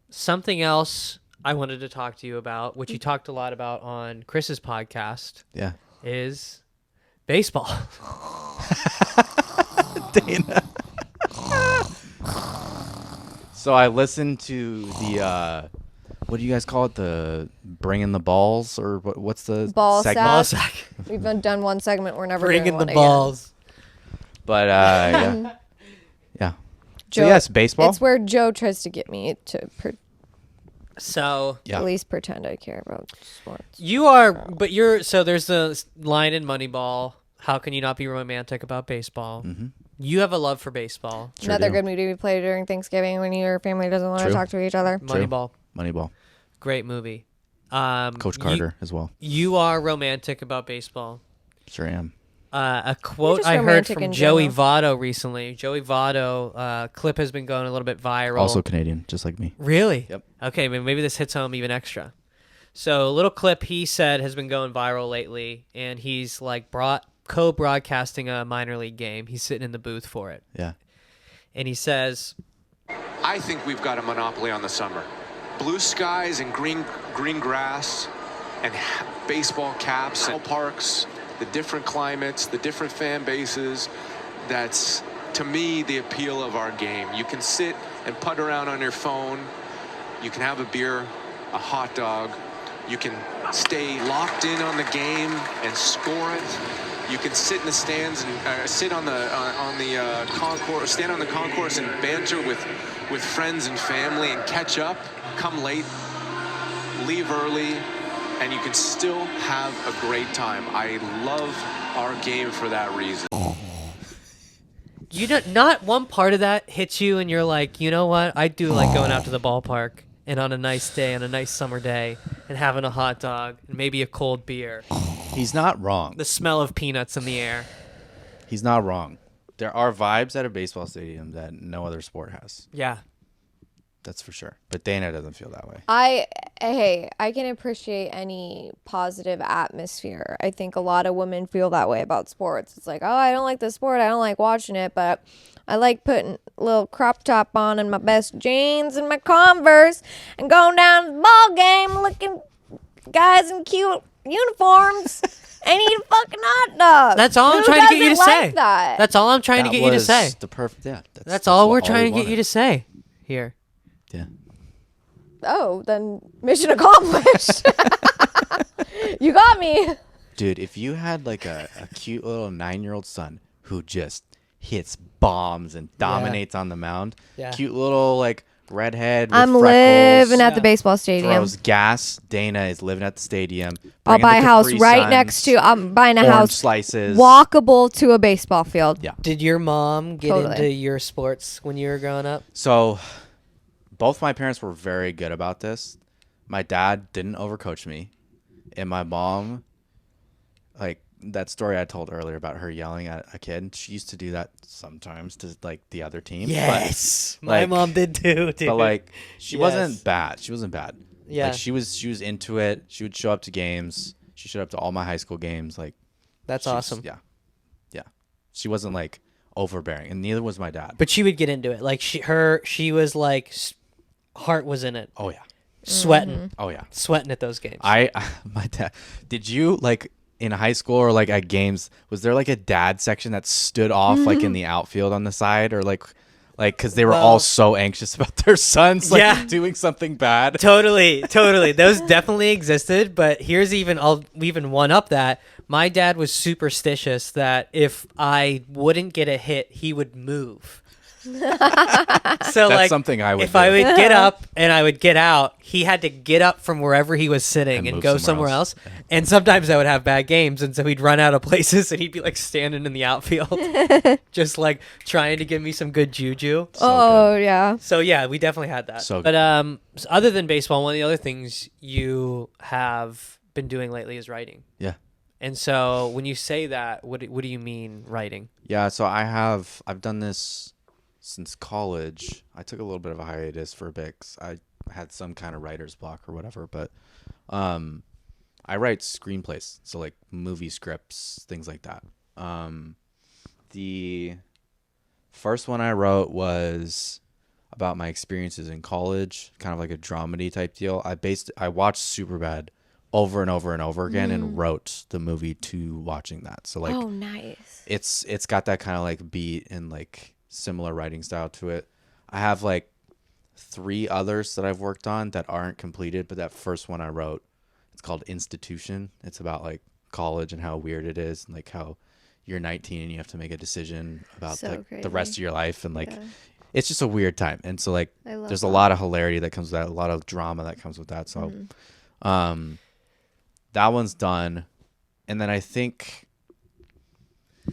Something else I wanted to talk to you about, which you talked a lot about on Chris's podcast, Yeah. is baseball. Dayna. So I listened to the what do you guys call it? The bringing the balls, or what's the Ball segment? Ball sack. sack. We've done one segment. We're never Bringing doing the one balls. But yeah. Yeah. Joe, So yes, baseball. It's where Joe tries to get me to So Yeah. at least pretend I care about sports. you are, but you're, so there's the line in Moneyball. How can you not be romantic about baseball? Mm-hmm. You have a love for baseball. Sure Another do. good movie we play during Thanksgiving when your family doesn't want to True. talk to each other. True. Moneyball. Moneyball. Great movie. Coach Carter as well. You are romantic about baseball. Sure am. A quote just I heard romantic from in Joey general. Votto recently. Joey Votto clip has been going a little bit viral. Also Canadian, just like me. Really? Yep. Okay, maybe this hits home even extra. So a little clip he said has been going viral lately, and he's like co-broadcasting a minor league game. He's sitting in the booth for it, Yeah. and he says, I think we've got a monopoly on the summer. Blue skies and green grass and baseball caps and parks, the different climates, the different fan bases. That's, to me, the appeal of our game. You can sit and putt around on your phone. You can have a beer, a hot dog. You can stay locked in on the game and score it. You can sit in the stands and sit on the concourse, stand on the concourse and banter with friends and family and catch up. Come late, leave early, and you can still have a great time. I love our game for that reason. "You know, not one part of that hits you, and you're like, you know what? I do like going out to the ballpark and on a nice day, on a nice summer day, and having a hot dog and maybe a cold beer, He's not wrong. the smell of peanuts in the air." He's not wrong. There are vibes at a baseball stadium that no other sport has. Yeah. That's for sure. But Dayna doesn't feel that way. I can appreciate any positive atmosphere. I think a lot of women feel that way about sports. It's like, oh, I don't like the sport. I don't like watching it, but I like putting a little crop top on and my best jeans and my Converse and going down to the ball game looking guys in cute uniforms and eating fucking hot dogs. That's all I'm Who trying to get you to doesn't say. like that? That's all I'm trying to That get you to was say. The perfect. Yeah. That's all we're what trying we to get you to wanted. say here. Yeah. Oh, then mission accomplished. You got me. Dude, if you had like a cute little 9-year-old son who just hits bombs and dominates on the mound, Yeah. cute little like redhead with I'm freckles, living at the baseball stadium. throws gas. Dayna is living at the stadium. I'll bringing buy a the house Capri right Suns, next to. I'm buying a orange house slices. walkable to a baseball field. Yeah. Did your mom get Totally. into your sports when you were growing up? So, both my parents were very good about this. My dad didn't overcoach me, and my mom, like that story I told earlier about her yelling at a kid, she used to do that sometimes to like the other team. Yes, But, my like- mom did too. Dude. But like she Yes. wasn't bad. She wasn't bad. Yeah. Like she was into it. She would show up to games. She showed up to all my high school games. Like That's she's- awesome. Yeah. Yeah. She wasn't like overbearing, and neither was my dad. But she would get into it. Like she was like, heart was in it, Oh yeah. sweating, Oh yeah. sweating at those games. My dad. Did you like in high school or like at games? Was there like a dad section that stood off like in the outfield on the side, or like because they were all Well- so anxious about their sons like Yeah. doing something bad? Totally. Those definitely existed. But I'll even one up that. My dad was superstitious that if I wouldn't get a hit, he would move. So like something I would if do. I would get up and I would get out, he had to get up from wherever he was sitting And and move go somewhere somewhere else. else. And sometimes I would have bad games, and so he'd run out of places, and he'd be like standing in the outfield, just like trying to give me some good juju. Oh yeah. So yeah, we definitely had that. So but so other than baseball, one of the other things you have been doing lately is writing. Yeah. And so when you say that, what do you mean writing? Yeah, so I've done this since college. I took a little bit of a hiatus for a bit 'cause I had some kind of writer's block or whatever, but I write screenplays, so like movie scripts, things like that. The first one I wrote was about my experiences in college, kind of like a dramedy type deal. I watched Superbad over and over and over again and wrote the movie to watching that. So like, Oh, nice. it's got that kind of like beat and like similar writing style to it. I have like 3 others that I've worked on that aren't completed, but that first one I wrote, it's called Institution. It's about like college and how weird it is, and like how you're 19 and you have to make a decision about So like the crazy. rest of your life, and like Yeah. it's just a weird time. And so like I love there's a that. lot of hilarity that comes with that, a lot of drama that comes with that. So that one's done. And then I think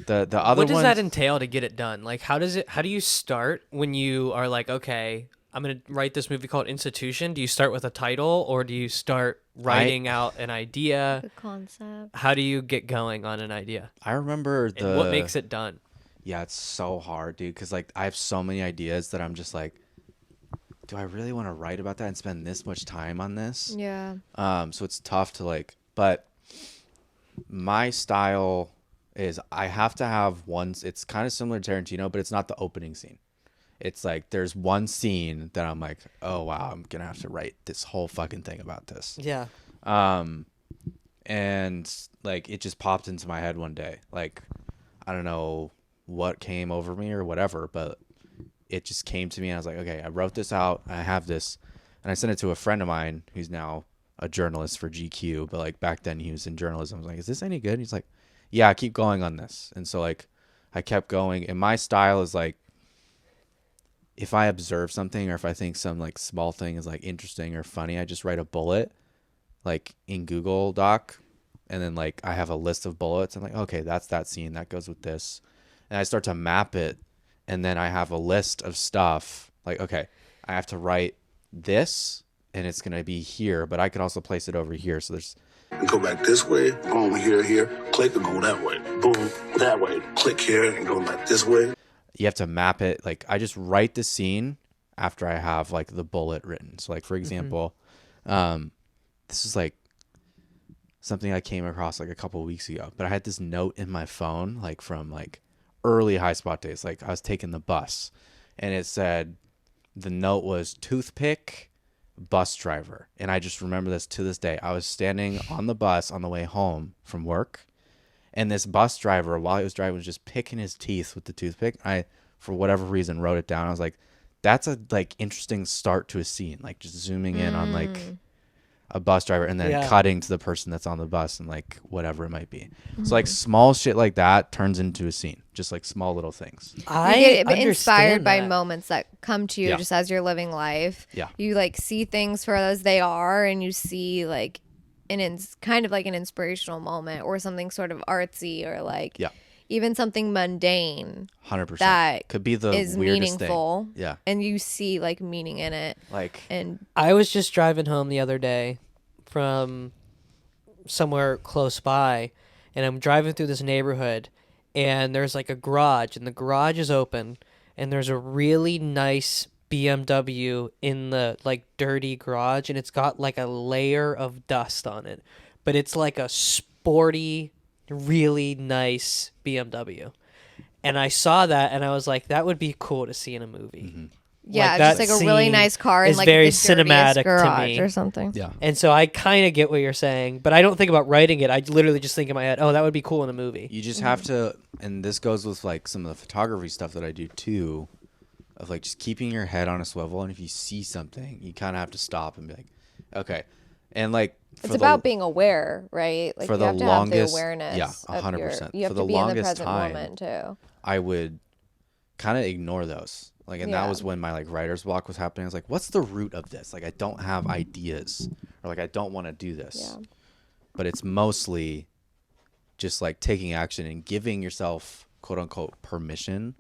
the other What does ones, that entail to get it done? Like, how do you start when you are like, okay, I'm going to write this movie called Institution? Do you start with a title, or do you start writing out an idea? The concept. How do you get going on an idea? I remember And what makes it done? Yeah, it's so hard, dude, because like I have so many ideas that I'm just like, do I really want to write about that and spend this much time on this? Yeah. So it's tough to like, but my style is I have to have one. It's kind of similar to Tarantino, but it's not the opening scene. It's like there's one scene that I'm like, oh wow, I'm gonna have to write this whole fucking thing about this. Yeah. And like it just popped into my head one day. Like I don't know what came over me or whatever, but it just came to me and I was like, okay, I wrote this out. I have this, and I sent it to a friend of mine who's now a journalist for GQ, but like back then he was in journalism. I was like, is this any good? And he's like, yeah, keep going on this. And so like I kept going, and my style is like, if I observe something or if I think some like small thing is like interesting or funny, I just write a bullet like in Google Doc, and then like I have a list of bullets. I'm like, okay, that's that scene that goes with this, and I start to map it, and then I have a list of stuff like, okay, I have to write this, and it's gonna be here, but I could also place it over here. So there's Go back this way, go over here, click and go that way. Boom, that way. Click here and go back this way. you have to map it. Like I just write the scene after I have like the bullet written. So like for example, this is like something I came across like a couple of weeks ago, but I had this note in my phone like from like early High Spot days. Like I was taking the bus, and it said, the note was toothpick bus driver. And I just remember this to this day. I was standing on the bus on the way home from work, and this bus driver, while he was driving, was just picking his teeth with the toothpick. I, for whatever reason, wrote it down. I was like, that's a like interesting start to a scene. Like just zooming in on like a bus driver and then cutting to the person that's on the bus and like whatever it might be. So like small shit like that turns into a scene. Just like small little things. You get inspired understand by that. moments that come to you Yeah. just as you're living life. Yeah. You like see things for as they are, and you see like kind of like an inspirational moment or something sort of artsy or like Yeah. even something mundane 100%. that could be the is weirdest meaningful. thing. Yeah. And you see like meaning in it. Like And I was just driving home the other day from somewhere close by, and I'm driving through this neighborhood, and there's like a garage, and the garage is open, and there's a really nice BMW in the like dirty garage, and it's got like a layer of dust on it, but it's like a sporty, really nice BMW. And I saw that, and I was like, that would be cool to see in a movie. yeah, Like, just that like a really scene nice car in is like very the dirtiest cinematic to garage me. or something. yeah. And so I kind of get what you're saying, but I don't think about writing it. I literally just think in my head, oh, that would be cool in a movie. You just have to, and this goes with like some of the photography stuff that I do too, of like just keeping your head on a swivel. And if you see something, you kind of have to stop and be like, okay. And like, It's about being aware, right? Like for you the have to longest- have the awareness. yeah, of 100%. You have For to the be in the longest present time, moment too. I would kind of ignore those. Like, and Yeah. that was when my like writer's block was happening. I was like, what's the root of this? Like, I don't have ideas, or like, I don't want to do this. Yeah. But it's mostly just like taking action and giving yourself quote unquote permission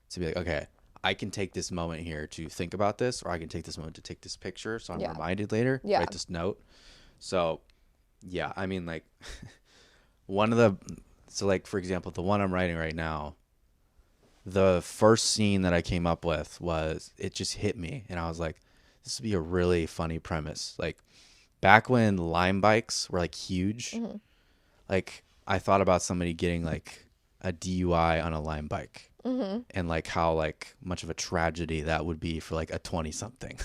to be like, okay, I can take this moment here to think about this, or I can take this moment to take this picture so I'm Yeah. reminded later, Yeah. write this note. So yeah, I mean like so like for example, the one I'm writing right now, the first scene that I came up with was, it just hit me and I was like, this would be a really funny premise. Like back when Lime bikes were like huge, like I thought about somebody getting like a DUI on a Lime bike. and like how like much of a tragedy that would be for like a 20-something.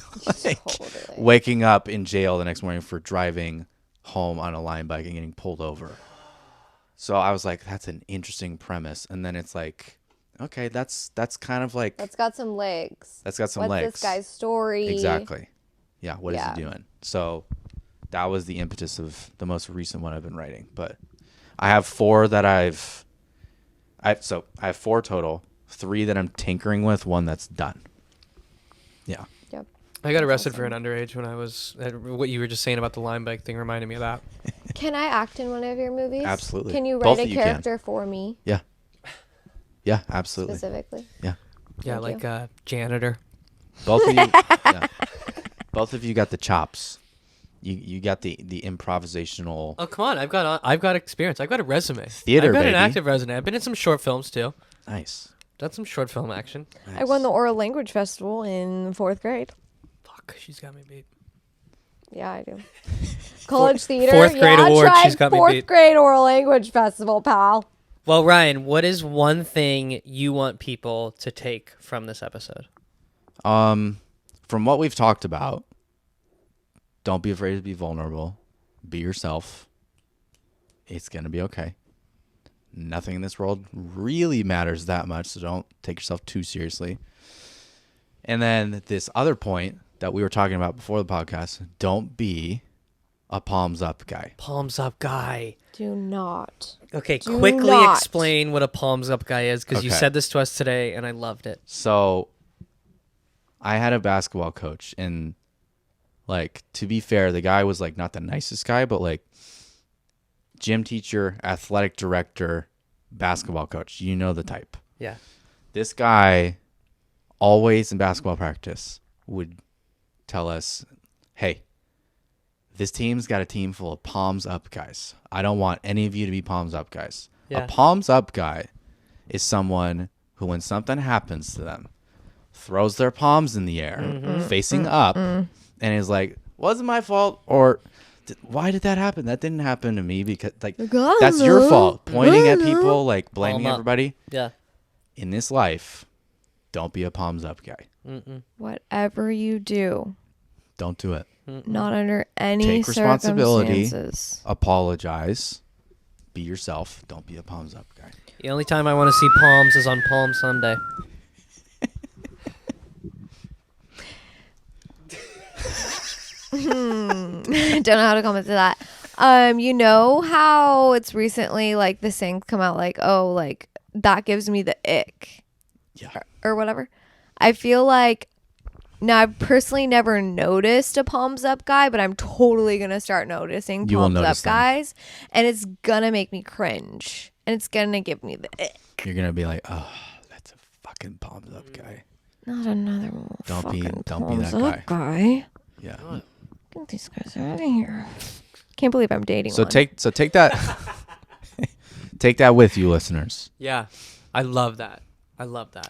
Like, Totally. waking up in jail the next morning for driving home on a line bike and getting pulled over. So I was like, that's an interesting premise. And then it's like, okay, that's kind of like That's got some legs. That's got some What's legs. this guy's story? Exactly. Yeah. What is Yeah. he doing? So that was the impetus of the most recent one I've been writing. But I have 4 that I have 4 total. 3 that I'm tinkering with. 1 that's done. Yeah. Yep. I got arrested for an underage when I was. What you were just saying about the line bike thing reminded me of that. Can I act in one of your movies? Absolutely. Can you Both write of a you can. character for me Yeah. Yeah. Absolutely. specifically? Yeah. Yeah, Thank like janitor. Both of you. Yeah. Both of you got the chops. You got the improvisational. Oh come on! I've got experience. I've got a resume. Theater, I've got baby. an active resume. I've been in some short films too. Nice. Done some short film action. I won the oral language festival in 4th grade. Fuck, she's got me beat. Yeah, I do. College theater. 4th grade yeah, award, tried she's got me 4th beat. grade oral language festival, pal. Well, Ryan, what is one thing you want people to take from this episode? From what we've talked about, don't be afraid to be vulnerable. Be yourself. It's gonna be okay. Nothing in this world really matters that much, so don't take yourself too seriously. And then this other point that we were talking about before the podcast, don't be a palms up guy. Palms up guy. Do not. Okay, Do quickly not. explain what a palms up guy is, because you Okay. said this to us today, and I loved it. So I had a basketball coach, and like, to be fair, the guy was like not the nicest guy, but like gym teacher, athletic director, basketball coach. You know the type. Yeah. This guy always in basketball practice would tell us, hey, this team's got a team full of palms up guys. I don't want any of you to be palms up guys. Yeah. A palms up guy is someone who, when something happens to them, throws their palms in the air, facing up, and is like, wasn't my fault, or why did that happen? That didn't happen to me, because like that's your fault. Pointing at people, like blaming Palm up. everybody. Yeah. In this life, don't be a palms up guy. Whatever you do, Don't do it. not under any Take responsibility. circumstances. Apologize. Be yourself. Don't be a palms up guy. The only time I want to see palms is on Palm Sunday. Don't know how to comment to that. You know how it's recently like the saying come out like, oh, like that gives me the ick. Yeah. Or whatever. I feel like now I've personally never noticed a palms up guy, but I'm totally gonna start noticing You will palms up notice them. guys, and it's gonna make me cringe, and it's gonna give me the ick. You're gonna be like, oh, that's a fucking palms up guy. Not another Don't be fucking that palms up guy. Yeah. Get these guys out of here. Can't believe I'm dating So one. take that take that with you, listeners. Yeah. I love that. I love that.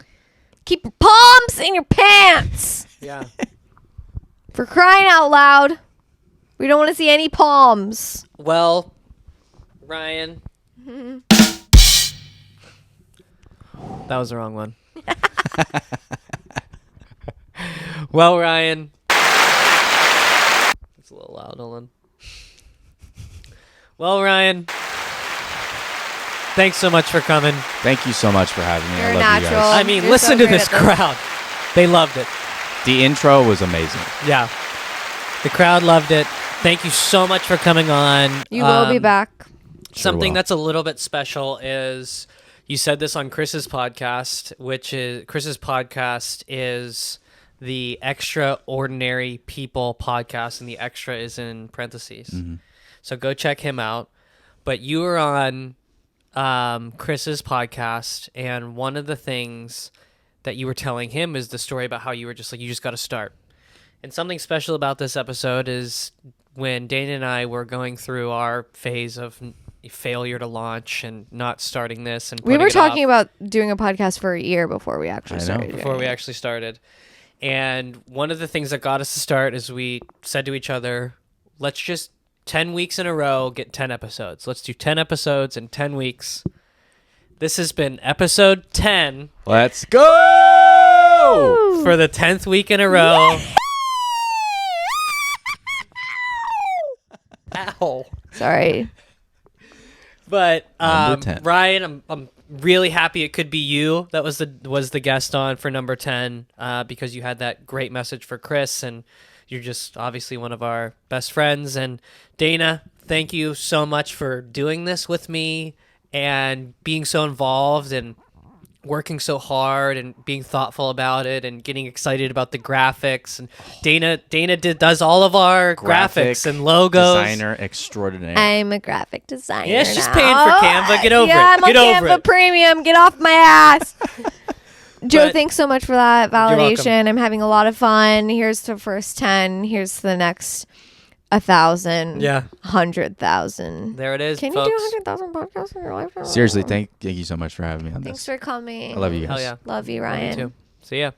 Keep your palms in your pants. Yeah. For crying out loud. We don't want to see any palms. Well, Ryan. That was the wrong one. Well, Ryan. It's a little loud, hold on. Well, Ryan. Thanks so much for coming. Thank you so much for having me. You're I love natural. you guys. I mean, You're listen so to great this at this. crowd. They loved it. The intro was amazing. Yeah. The crowd loved it. Thank you so much for coming on. You will be back. Something will. that's a little bit special is you said this on Chris's podcast, which is Chris's podcast is the Extraordinary People podcast, and the extra is in parentheses. So go check him out. But you were on Chris's podcast, and one of the things that you were telling him is the story about how you were just like, you just got to start. And something special about this episode is when Dana and I were going through our phase of failure to launch and not starting this, and We putting were it talking off about doing a podcast for a year before we actually I know. started. before we doing it. actually started. And one of the things that got us to start is we said to each other, let's just 10 weeks in a row get 10 episodes. Let's do 10 episodes in 10 weeks. This has been episode 10 Let's go! for the 10th week in a row. Ow. Sorry. But Number 10. Ryan, I'm really happy it could be you that was the guest on for number 10 because you had that great message for Chris, and you're just obviously one of our best friends. And Dayna, thank you so much for doing this with me and being so involved and working so hard and being thoughtful about it and getting excited about the graphics. And Dayna does all of our graphics and logos. Designer extraordinaire. I'm a graphic designer. Yeah, she's now. paying for Canva. Get over it. Yeah, I'm Get on over Canva it. Premium. Get off my ass. Joe, But- thanks so much for that welcome. validation. I'm having a lot of fun. Here's the first 10. Here's the next 1,000. Yeah. 100,000. There it is, Can folks. you do 100,000 podcasts in your life? Seriously, thank you so much for having me on Thanks this. for coming. I love you guys. Hell yeah. Love you, Love you Ryan. too. See ya.